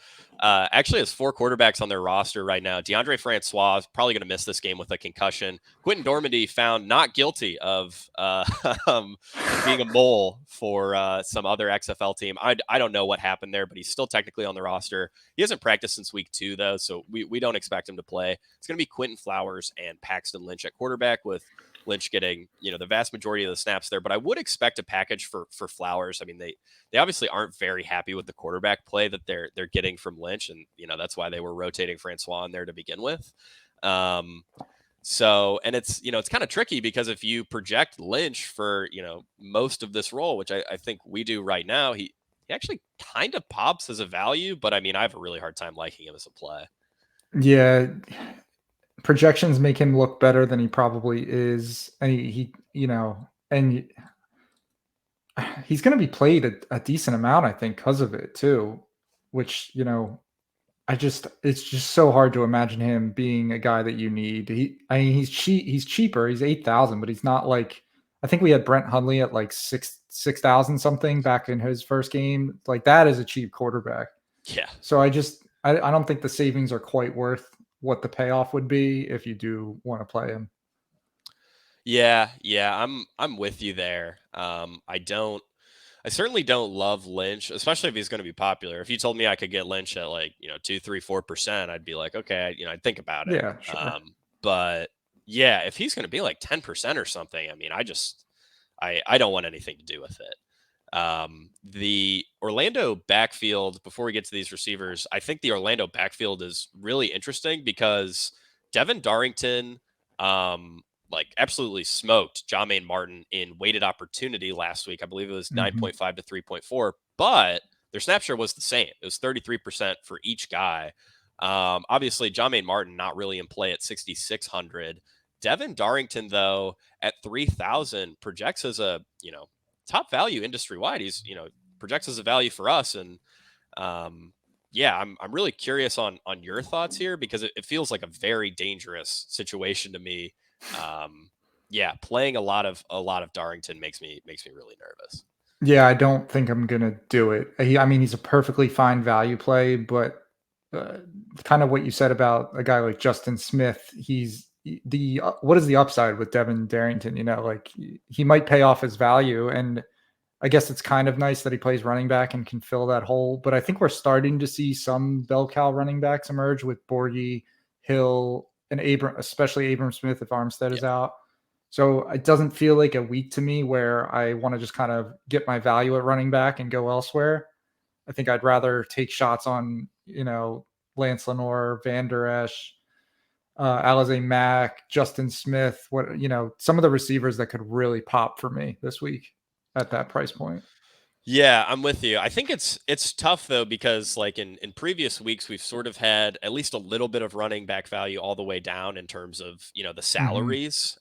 actually has 4 quarterbacks on their roster right now. DeAndre Francois is probably going to miss this game with a concussion. Quentin Dormady found not guilty of being a mole for some other XFL team. I don't know what happened there, but he's still technically on the roster. He hasn't practiced since week 2, though, so we don't expect him to play. It's going to be Quentin Flowers and Paxton Lynch at quarterback, with Lynch getting the vast majority of the snaps there. But I would expect a package for Flowers. I mean, they obviously aren't very happy with the quarterback play that they're getting from Lynch, and that's why they were rotating Francois in there to begin with. So, and it's it's kind of tricky, because if you project Lynch for most of this role, which I think we do right now, he actually kind of pops as a value, but I mean, I have a really hard time liking him as a play. Yeah, projections make him look better than he probably is, and he and he's going to be played a decent amount, I think, because of it too. Which it's just so hard to imagine him being a guy that you need. He's cheap. He's cheaper. He's 8,000, but he's not like, I think we had Brent Hundley at like 6,000 something back in his first game. Like, that is a cheap quarterback. Yeah. So I don't think the savings are quite worth what the payoff would be if you do want to play him. Yeah, I'm with you there. I certainly don't love Lynch, especially if he's going to be popular. If you told me I could get Lynch at like 2, 3, 4%, I'd be like, okay, I'd think about it. Yeah, sure. But yeah, if he's going to be like 10% or something, I mean, I don't want anything to do with it. The Orlando backfield, before we get to these receivers, I think the Orlando backfield is really interesting because Devin Darrington, like, absolutely smoked John Martin in weighted opportunity last week. I believe it was 9.5 to 3.4, but their snap share was the same. It was 33% for each guy. Obviously, John Martin not really in play at 6,600. Devin Darrington, though, at 3,000 projects as a top value industry wide. He's projects as a value for us, and yeah, I'm really curious on your thoughts here, because it feels like a very dangerous situation to me. Yeah, playing a lot of Darrington makes me really nervous. Yeah, I don't think I'm gonna do it. I mean, he's a perfectly fine value play, but kind of what you said about a guy like Justin Smith, he's what is the upside with Devin Darrington? Like, he might pay off his value, and I guess it's kind of nice that he plays running back and can fill that hole. But I think we're starting to see some bell cow running backs emerge with Borgie, Hill, and especially Abram Smith if Armstead is out. So it doesn't feel like a week to me where I want to just kind of get my value at running back and go elsewhere. I think I'd rather take shots on, Lance Lenore, Van Der Esch, Alize Mack, Justin Smith, some of the receivers that could really pop for me this week at that price point. Yeah, I'm with you. I think it's tough though, because like in previous weeks we've sort of had at least a little bit of running back value all the way down in terms of the salaries.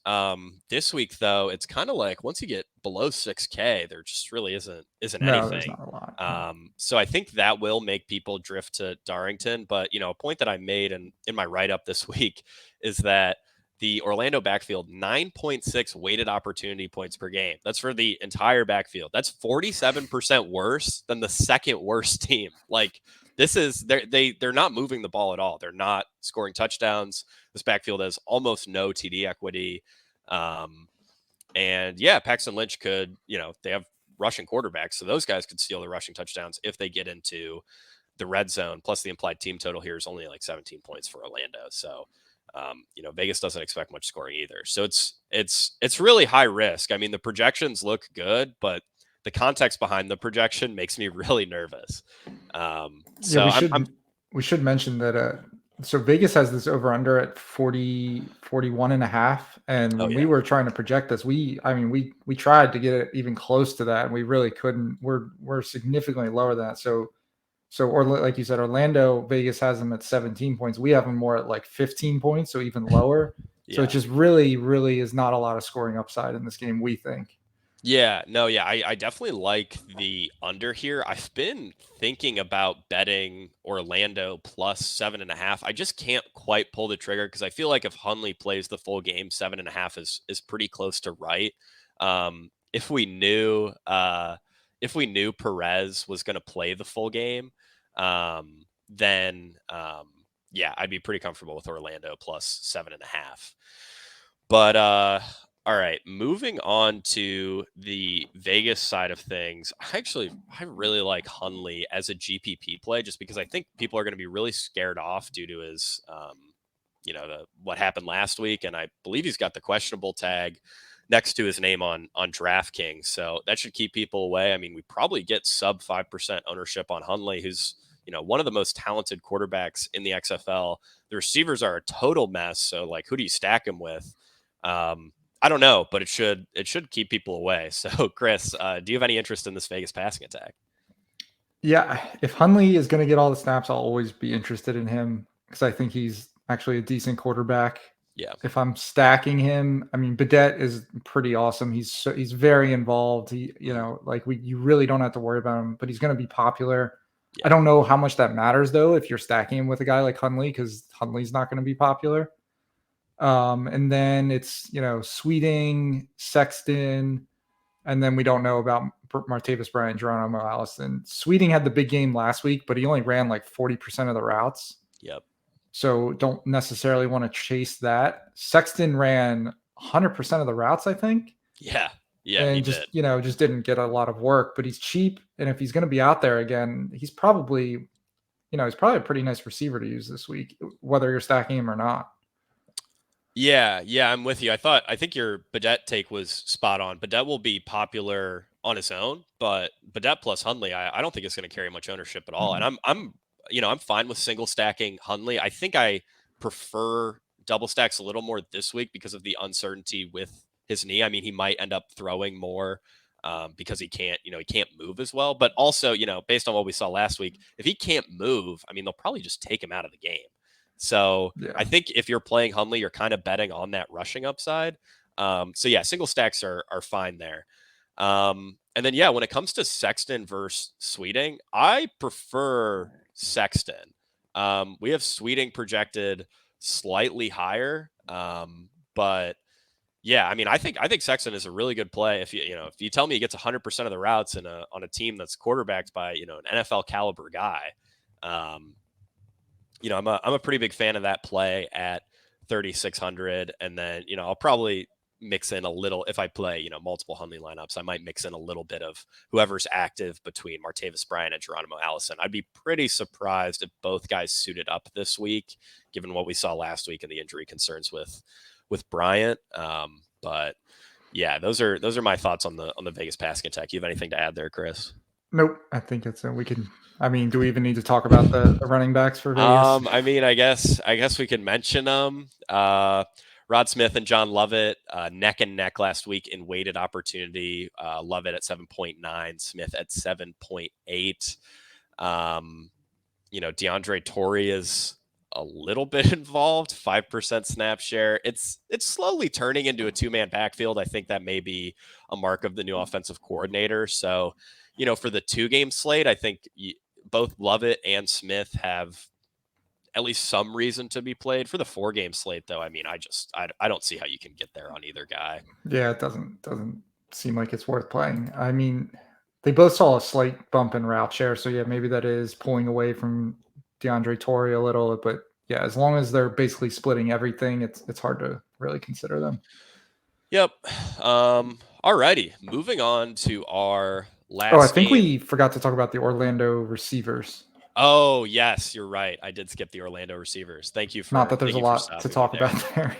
This week though, it's kind of like once you get below 6K, there just really isn't No, there's anything. not a lot. So I think that will make people drift to Darrington. But a point that I made in my write up this week is that the Orlando backfield, 9.6 weighted opportunity points per game. That's for the entire backfield. That's 47% worse than the second worst team. Like, this is they're not moving the ball at all. They're not scoring touchdowns. This backfield has almost no TD equity. And yeah, Paxton Lynch could, they have rushing quarterbacks, so those guys could steal the rushing touchdowns if they get into the red zone. Plus, the implied team total here is only like 17 points for Orlando. So Vegas doesn't expect much scoring either. So it's really high risk. I mean, the projections look good, but the context behind the projection makes me really nervous. We should mention that so Vegas has this over under at 41 and a half. And when we were trying to project this, we tried to get it even close to that, and we really couldn't. We're significantly lower than that. Or like you said, Orlando, Vegas has them at 17 points. We have them more at like 15 points, so even lower. So it just really, really is not a lot of scoring upside in this game, we think. Yeah, no, yeah, I definitely like the under here. I've been thinking about betting Orlando plus 7.5. I just can't quite pull the trigger because I feel like if Hundley plays the full game, 7.5 is pretty close to right. If we knew Perez was going to play the full game, then yeah, I'd be pretty comfortable with Orlando plus 7.5. But all right, moving on to the Vegas side of things. I really like Hundley as a GPP play, just because I think people are going to be really scared off due to his what happened last week, and I believe he's got the questionable tag next to his name on DraftKings, so that should keep people away. I mean, we probably get sub 5% ownership on Hundley, who's one of the most talented quarterbacks in the XFL. The receivers are a total mess, so like, who do you stack him with? I don't know, but it should keep people away. So, Chris, do you have any interest in this Vegas passing attack? Yeah, if Hundley is going to get all the snaps, I'll always be interested in him because I think he's actually a decent quarterback. Yeah. If I'm stacking him, I mean, Bidet is pretty awesome. He's very involved. You really don't have to worry about him, but he's going to be popular. Yeah. I don't know how much that matters though if you're stacking him with a guy like Hundley, because Hundley's not going to be popular. And then it's Sweeting, Sexton, and then we don't know about Martavis Bryant, Geronimo Allison. Sweeting had the big game last week, but he only ran like 40% of the routes. Yep. So don't necessarily want to chase that. Sexton ran 100% of the routes, I think. Yeah. Yeah. And just didn't get a lot of work, but he's cheap. And if he's going to be out there again, he's probably a pretty nice receiver to use this week, whether you're stacking him or not. Yeah, I'm with you. I think your Bidet take was spot on. Bidet will be popular on his own, but Bidet plus Hundley, I don't think it's going to carry much ownership at all. Mm-hmm. And I'm fine with single stacking Hundley. I think I prefer double stacks a little more this week because of the uncertainty with his knee. I mean, he might end up throwing more because he can't move as well. But also, based on what we saw last week, if he can't move, I mean, they'll probably just take him out of the game. So yeah. I think if you're playing Hundley, you're kind of betting on that rushing upside. So yeah, single stacks are fine there. And then yeah, when it comes to Sexton versus Sweeting, I prefer Sexton. We have Sweeting projected slightly higher, but yeah, I mean, I think Sexton is a really good play. If you tell me he gets 100% of the routes on a team that's quarterbacked by an NFL caliber guy. I'm a pretty big fan of that play at 3,600. And then, I'll probably mix in a little, if I play, multiple Hundley lineups, I might mix in a little bit of whoever's active between Martavis Bryant and Geronimo Allison. I'd be pretty surprised if both guys suited up this week, given what we saw last week and the injury concerns with Bryant. But yeah, those are my thoughts on the Vegas passing attack. You have anything to add there, Chris? Nope. I think we can. I mean, do we even need to talk about the running backs for Vegas? I mean, I guess we can mention them. Rod Smith and John Lovett neck and neck last week in weighted opportunity. Lovett at 7.9, Smith at 7.8. DeAndre Torrey is a little bit involved, 5% snap share. It's slowly turning into a two-man backfield. I think that may be a mark of the new offensive coordinator. So, for the 2-game slate, I think both Lovett and Smith have at least some reason to be played. For the 4-game slate, though, I mean, I don't see how you can get there on either guy. Yeah, it doesn't seem like it's worth playing. I mean, they both saw a slight bump in route share, so yeah, maybe that is pulling away from DeAndre Torrey a little, but yeah, as long as they're basically splitting everything, it's hard to really consider them. Yep. Alrighty, moving on to our last. Oh, I think we forgot to talk about the Orlando receivers. Oh yes, you're right. I did skip the Orlando receivers. Thank you for. Not that there's a lot to talk about there.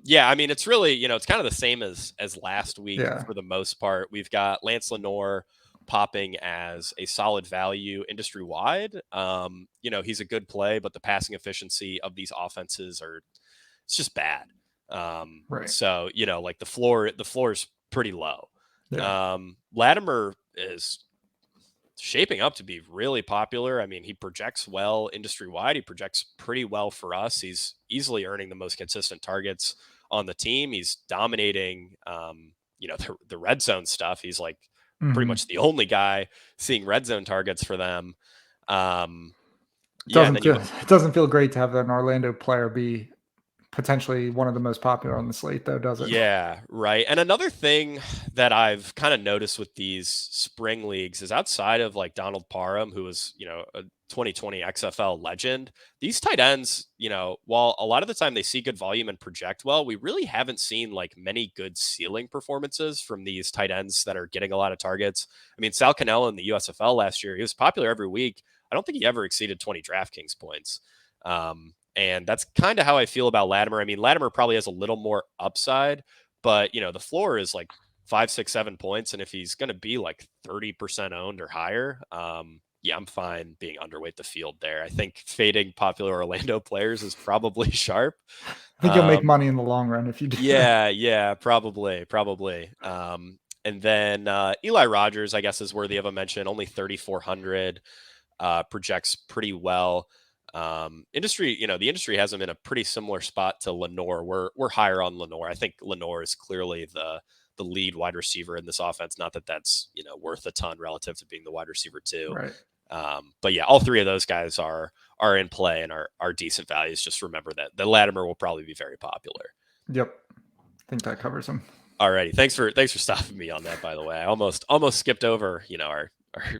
Yeah, I mean, it's really it's kind of the same as last week for the most part. We've got Lance Lenoir popping as a solid value industry wide. He's a good play, but the passing efficiency of these offenses it's just bad. Right. So, like the floor is pretty low. Yeah. Latimer is shaping up to be really popular. I mean, he projects well industry wide. He projects pretty well for us. He's easily earning the most consistent targets on the team. He's dominating, the red zone stuff. He's like pretty much the only guy seeing red zone targets for them. It doesn't feel great to have an Orlando player be potentially one of the most popular on the slate, though, does it? Yeah, right. And another thing that I've kind of noticed with these spring leagues is outside of like Donald Parham, who was, a 2020 XFL legend. These tight ends, while a lot of the time they see good volume and project well, we really haven't seen like many good ceiling performances from these tight ends that are getting a lot of targets. I mean, Sal Cannella in the USFL last year, he was popular every week. I don't think he ever exceeded 20 DraftKings points. And that's kind of how I feel about Latimer. I mean, Latimer probably has a little more upside, but the floor is like 5, 6, 7 points. And if he's going to be like 30% owned or higher, yeah, I'm fine being underweight the field there. I think fading popular Orlando players is probably sharp. I think you'll make money in the long run if you do that. Yeah, probably. And then Eli Rogers, I guess, is worthy of a mention. Only 3,400, projects pretty well. The industry has him in a pretty similar spot to Lenore. We're higher on Lenore. I think Lenore is clearly the lead wide receiver in this offense. Not that that's worth a ton relative to being the wide receiver too. Right. But yeah, all three of those guys are in play and are decent values. Just remember that the Latimer will probably be very popular. Yep, I think that covers him. Alrighty, thanks for stopping me on that. By the way, I almost skipped over our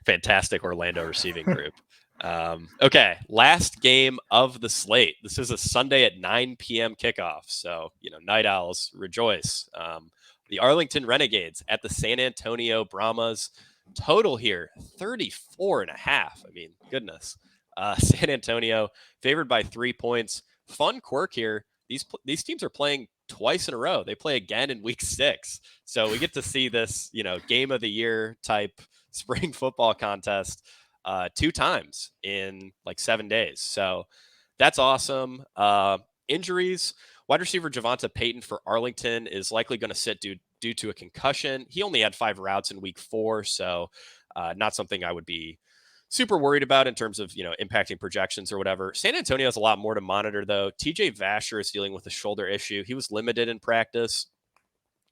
fantastic Orlando receiving group. Okay, last game of the slate. This is a Sunday at 9 p.m. kickoff, so night owls rejoice. The Arlington Renegades at the San Antonio Brahmas. Total here 34.5. I mean, goodness. San Antonio favored by 3 points. Fun quirk here. These teams are playing twice in a row. They play again in week 6. So we get to see this, game of the year type spring football contest 2 times in like 7 days. So that's awesome. Injuries. Wide receiver Javonta Payton for Arlington is likely going to sit due to a concussion. He only had 5 routes in week 4, so not something I would be super worried about in terms of impacting projections or whatever. San Antonio has a lot more to monitor, though. TJ Vasher is dealing with a shoulder issue. He was limited in practice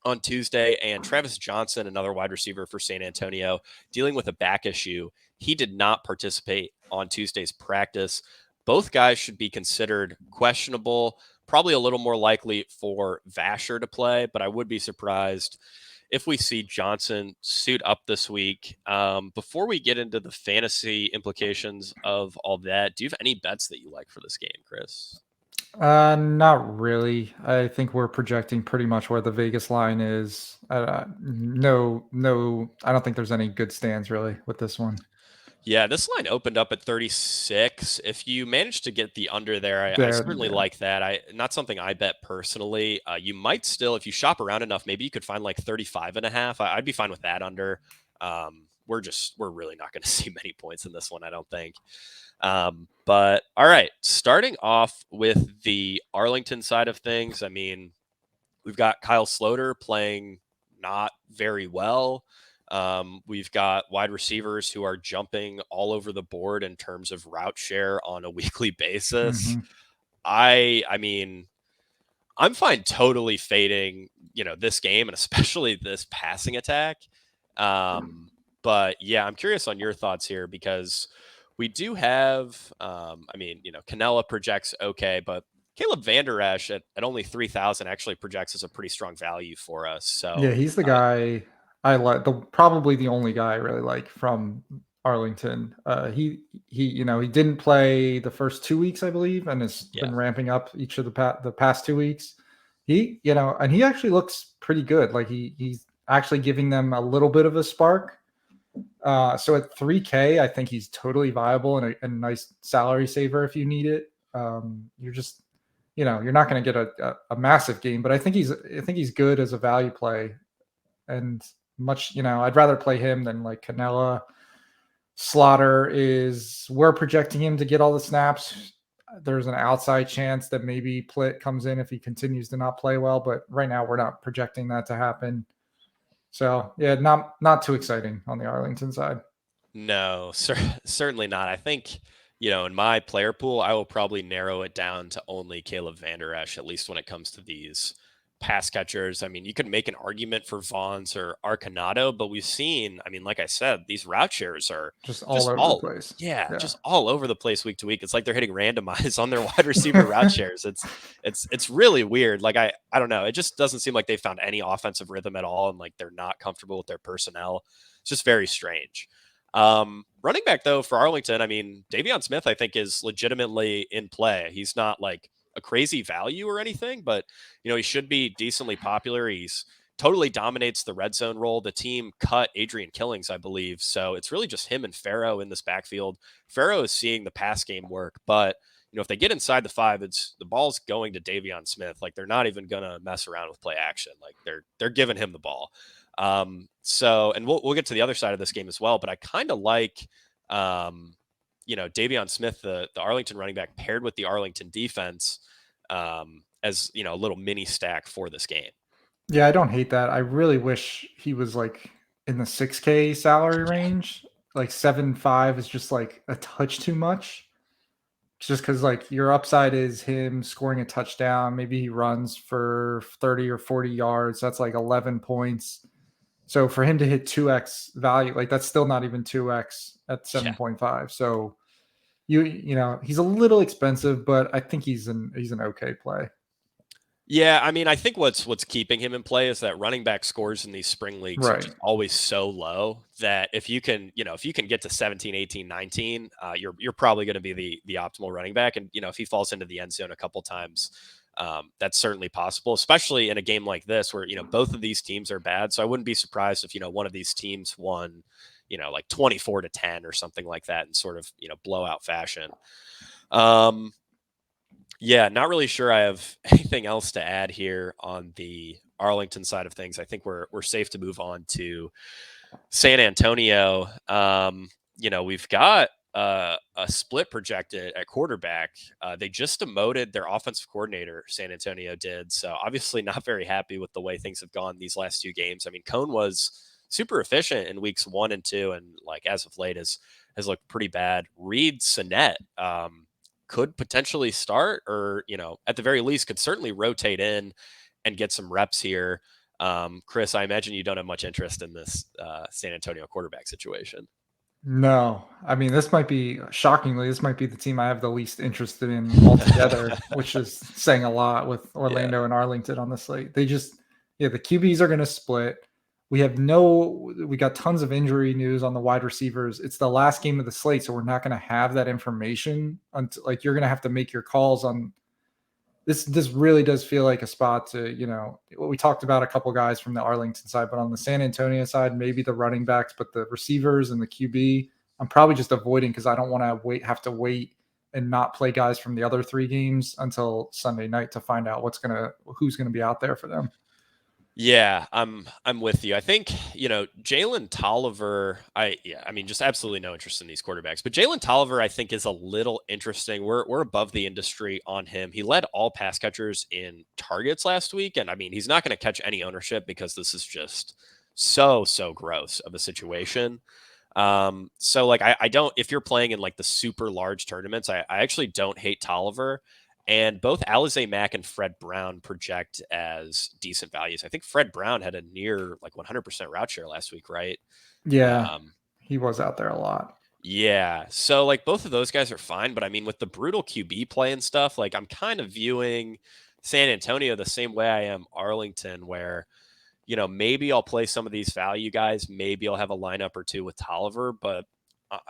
on Tuesday, and Travis Johnson, another wide receiver for San Antonio, dealing with a back issue. He did not participate on Tuesday's practice. Both guys should be considered questionable. Probably a little more likely for Vasher to play, but I would be surprised if we see Johnson suit up this week. Before we get into the fantasy implications of all that, do you have any bets that you like for this game, Chris? Not really. I think we're projecting pretty much where the Vegas line is. No, I don't think there's any good stands really with this one. Yeah, this line opened up at 36. If you manage to get the under there, I certainly like that. Not something I bet personally. You might still, if you shop around enough, maybe you could find like 35.5. I'd be fine with that under. We're really not going to see many points in this one, I don't think. But all right, starting off with the Arlington side of things. I mean, we've got Kyle Sloter playing not very well. We've got wide receivers who are jumping all over the board in terms of route share on a weekly basis. Mm-hmm. I mean, I'm fine totally fading, this game and especially this passing attack. But yeah, I'm curious on your thoughts here because we do have, Cannella projects okay, but Caleb Van Der Esch at only 3,000 actually projects as a pretty strong value for us. So yeah, he's the guy I like. Probably the only guy I really like from Arlington. He didn't play the first 2 weeks, I believe, and has been ramping up each of the past 2 weeks. He and he actually looks pretty good. Like he's actually giving them a little bit of a spark. So at 3K, I think he's totally viable and a nice salary saver if you need it. You're just, you're not going to get a massive game, but I think he's good as a value play. And much, I'd rather play him than like Cannella. Slaughter we're projecting him to get all the snaps. There's an outside chance that maybe Plitt comes in if he continues to not play well, but right now we're not projecting that to happen. So yeah, not too exciting on the Arlington side. No, certainly not. I think, in my player pool, I will probably narrow it down to only Caleb Van Der Esch, at least when it comes to these pass catchers. I mean, you could make an argument for Vaughns or Arcanado, but we've seen, like I said, these route shares are just all over the place. Yeah, just all over the place week to week. It's like they're hitting randomize on their wide receiver route shares. It's really weird. Like I don't know. It just doesn't seem like they found any offensive rhythm at all, and like they're not comfortable with their personnel. It's just very strange. Running back though for Arlington, I mean, Davion Smith, I think is legitimately in play. He's not like a crazy value or anything, but he should be decently popular. He's totally dominates the red zone role. The team cut Adrian Killings, I believe. So it's really just him and Farrow in this backfield. Farrow is seeing the pass game work, but if they get inside the 5, it's the ball's going to Davion Smith. Like they're not even gonna mess around with play action. Like they're giving him the ball. And we'll get to the other side of this game as well, but I kind of like, Davion Smith, the Arlington running back paired with the Arlington defense, as, a little mini stack for this game. Yeah, I don't hate that. I really wish he was like in the 6K salary range. Like 7.5 is just like a touch too much. Just because like your upside is him scoring a touchdown. Maybe he runs for 30 or 40 yards. That's like 11 points. So for him to hit 2x value, like that's still not even 2x at 7.5. So he's a little expensive, but I think he's an okay play. Yeah, I mean, I think what's keeping him in play is that running back scores in these spring leagues are just always so low that if you can get to 17, 18, 19, you're probably going to be the optimal running back. And if he falls into the end zone a couple times, that's certainly possible, especially in a game like this where both of these teams are bad. So I wouldn't be surprised if one of these teams won, like 24-10 or something like that in sort of blowout fashion. Yeah, not really sure I have anything else to add here on the Arlington side of things. I think we're safe to move on to San Antonio. We've got a split projected at quarterback. They just demoted their offensive coordinator, San Antonio did. So obviously not very happy with the way things have gone these last 2 games. I mean, Cone was super efficient in weeks 1 and 2, and like as of late has looked pretty bad. Reed Sinet, could potentially start, or at the very least could certainly rotate in and get some reps here. Chris, I imagine you don't have much interest in this San Antonio quarterback situation. No, I mean, this might be the team I have the least interest in altogether, which is saying a lot with Orlando and Arlington on the slate. The QBs are going to split. We got tons of injury news on the wide receivers. It's the last game of the slate, so we're not going to have that information until like you're going to have to make your calls on this. This really does feel like a spot to, what we talked about a couple guys from the Arlington side, but on the San Antonio side, maybe the running backs, but the receivers and the QB, I'm probably just avoiding because I don't want to have to wait and not play guys from the other 3 games until Sunday night to find out who's going to be out there for them. Yeah, I'm with you. I think, Jalen Tolliver, I mean, just absolutely no interest in these quarterbacks. But Jalen Tolliver, I think, is a little interesting. We're above the industry on him. He led all pass catchers in targets last week. And I mean, he's not going to catch any ownership because this is just so gross of a situation. So like I don't, if you're playing in like the super large tournaments, I actually don't hate Tolliver. And both Alize Mack and Fred Brown project as decent values. I think Fred Brown had a near like 100% route share last week, right? Yeah, he was out there a lot. Yeah. So like both of those guys are fine, but I mean with the brutal QB play and stuff, like I'm kind of viewing San Antonio the same way I am Arlington, where maybe I'll play some of these value guys. Maybe I'll have a lineup or 2 with Tolliver, but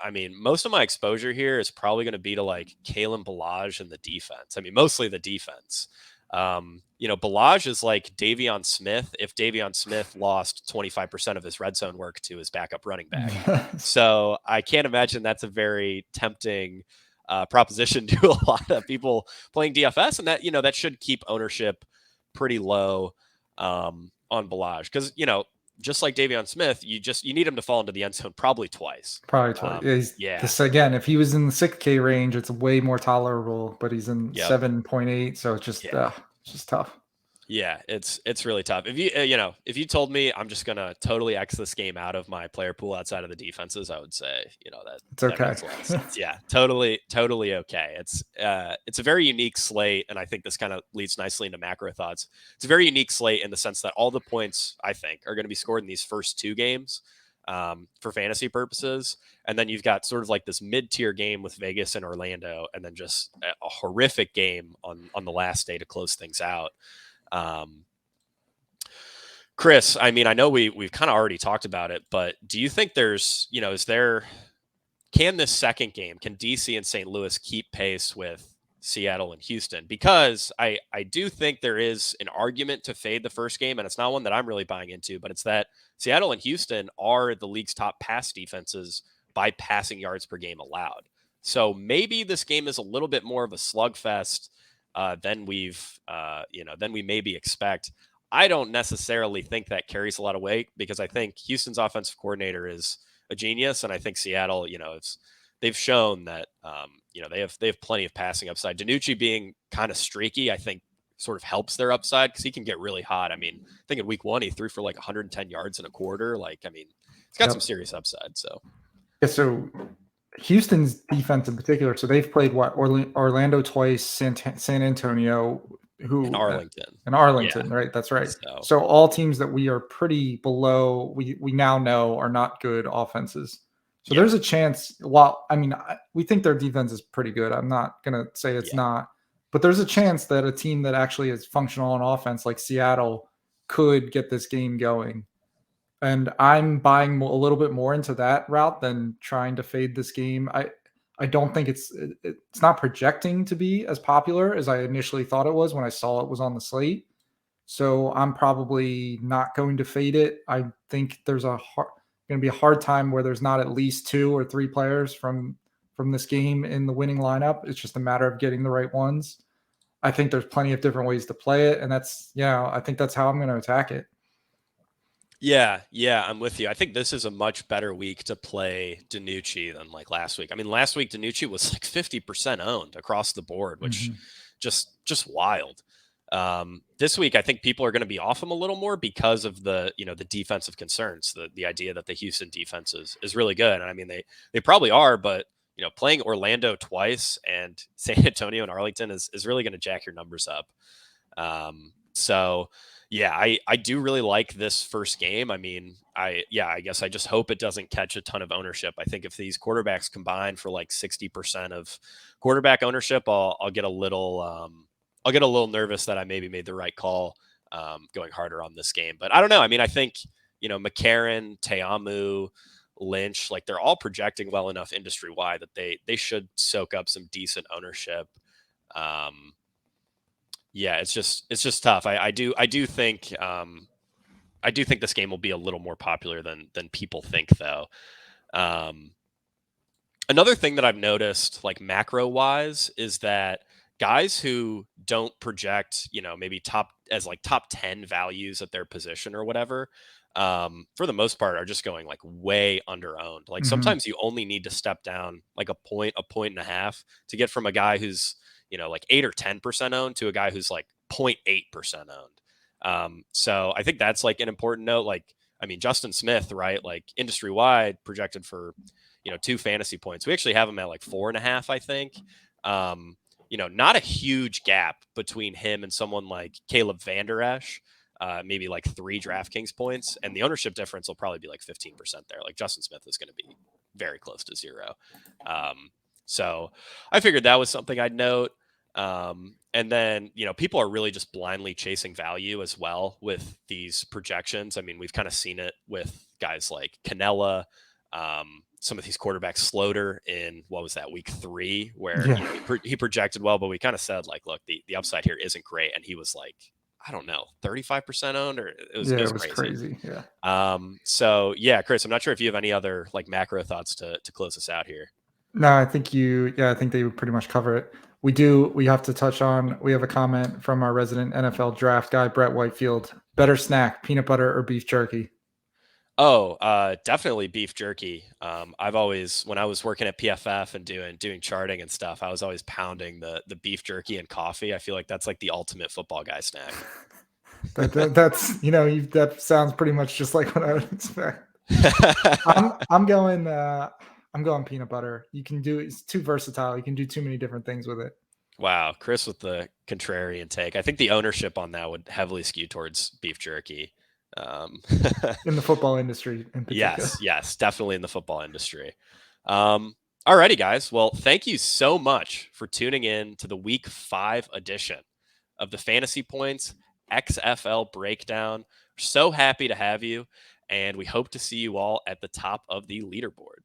I mean, most of my exposure here is probably going to be to like Kalen Ballage and the defense. I mean, mostly the defense. Ballage is like Davion Smith if Davion Smith lost 25% of his red zone work to his backup running back. So I can't imagine that's a very tempting proposition to a lot of people playing DFS, and that should keep ownership pretty low on Ballage because just like Davion Smith, you need him to fall into the end zone probably twice. This again, if he was in the 6K range, it's way more tolerable, but he's in 7.8, so it's just tough. Yeah, it's really tough. If you told me I'm just gonna totally X this game out of my player pool outside of the defenses, I would say that it's okay. That makes a lot of sense. Yeah, totally okay. It's a very unique slate, and I think this kind of leads nicely into macro thoughts. It's a very unique slate in the sense that all the points I think are going to be scored in these first 2 games for fantasy purposes, and then you've got sort of like this mid-tier game with Vegas and Orlando, and then just a horrific game on the last day to close things out. Chris, I mean, I know we've kind of already talked about it, but do you think there's, can this second game, can DC and St. Louis keep pace with Seattle and Houston? Because I do think there is an argument to fade the first game, and it's not one that I'm really buying into, but it's that Seattle and Houston are the league's top pass defenses by passing yards per game allowed. So maybe this game is a little bit more of a slugfest than than we maybe expect. I don't necessarily think that carries a lot of weight because I think Houston's offensive coordinator is a genius, and I think Seattle, they've shown that they have plenty of passing upside. DiNucci being kind of streaky, I think, sort of helps their upside because he can get really hot. I mean, I think in week 1 he threw for like 110 yards in a quarter. Like, I mean, he's got some serious upside. So yeah, so Houston's defense in particular. So they've played Orlando twice, San Antonio, in Arlington. Yeah. Right? That's right. So all teams that we are pretty below, we now know are not good offenses. So there's a chance. Well, I mean, we think their defense is pretty good. I'm not gonna say it's not, but there's a chance that a team that actually is functional on offense, like Seattle, could get this game going. And I'm buying a little bit more into that route than trying to fade this game. I don't think it's not projecting to be as popular as I initially thought it was when I saw it was on the slate. So I'm probably not going to fade it. I think there's going to be a hard time where there's not at least 2 or 3 players from this game in the winning lineup. It's just a matter of getting the right ones. I think there's plenty of different ways to play it, and I think that's how I'm going to attack it. Yeah, I'm with you. I think this is a much better week to play DiNucci than like last week. I mean, last week DiNucci was like 50% owned across the board, which just wild. This week, I think people are going to be off him a little more because of the defensive concerns, the idea that the Houston defense is really good. And I mean, they probably are, but playing Orlando twice and San Antonio and Arlington is really going to jack your numbers up. So yeah, I do really like this first game. I mean, I guess I just hope it doesn't catch a ton of ownership. I think if these quarterbacks combine for like 60% of quarterback ownership, I'll get a little nervous that I maybe made the right call going harder on this game. But I don't know. I mean, I think McCarron, Teamu, Lynch, like they're all projecting well enough industry wide that they should soak up some decent ownership. Yeah, it's just tough. I do think this game will be a little more popular than people think, though. Another thing that I've noticed, like macro wise, is that guys who don't project, maybe top 10 values at their position or whatever, for the most part, are just going like way under owned. Like sometimes you only need to step down like a point and a half to get from a guy who's like 8 or 10% owned to a guy who's like 0.8% owned. So I think that's like an important note. Like, I mean, Justin Smith, right? Like industry wide projected for, 2 fantasy points. We actually have him at like 4.5, I think. Not a huge gap between him and someone like Caleb Van Der Esch, maybe like 3 DraftKings points. And the ownership difference will probably be like 15% there. Like Justin Smith is going to be very close to 0. So I figured that was something I'd note. And then, people are really just blindly chasing value as well with these projections. I mean, we've kind of seen it with guys like Canella, some of these quarterbacks, Sloter in week 3, where he projected well, but we kind of said like, look, the upside here isn't great. And he was like, I don't know, 35% owned, or it was crazy. Yeah. So yeah, Chris, I'm not sure if you have any other like macro thoughts to close us out here. No, I think I think they would pretty much cover it. We have to touch on, we have a comment from our resident NFL draft guy, Brett Whitefield. Better snack, peanut butter or beef jerky? Oh, definitely beef jerky. I've always, when I was working at PFF and doing charting and stuff, I was always pounding the beef jerky and coffee. I feel like that's like the ultimate football guy snack. That's that sounds pretty much just like what I would expect. I'm going peanut butter. It's too versatile. You can do too many different things with it. Wow, Chris with the contrarian take. I think the ownership on that would heavily skew towards beef jerky. In the football industry in particular. Yes, definitely in the football industry. Alrighty, guys. Well, thank you so much for tuning in to the week 5 edition of the Fantasy Points XFL breakdown So happy to have you, and we hope to see you all at the top of the leaderboard.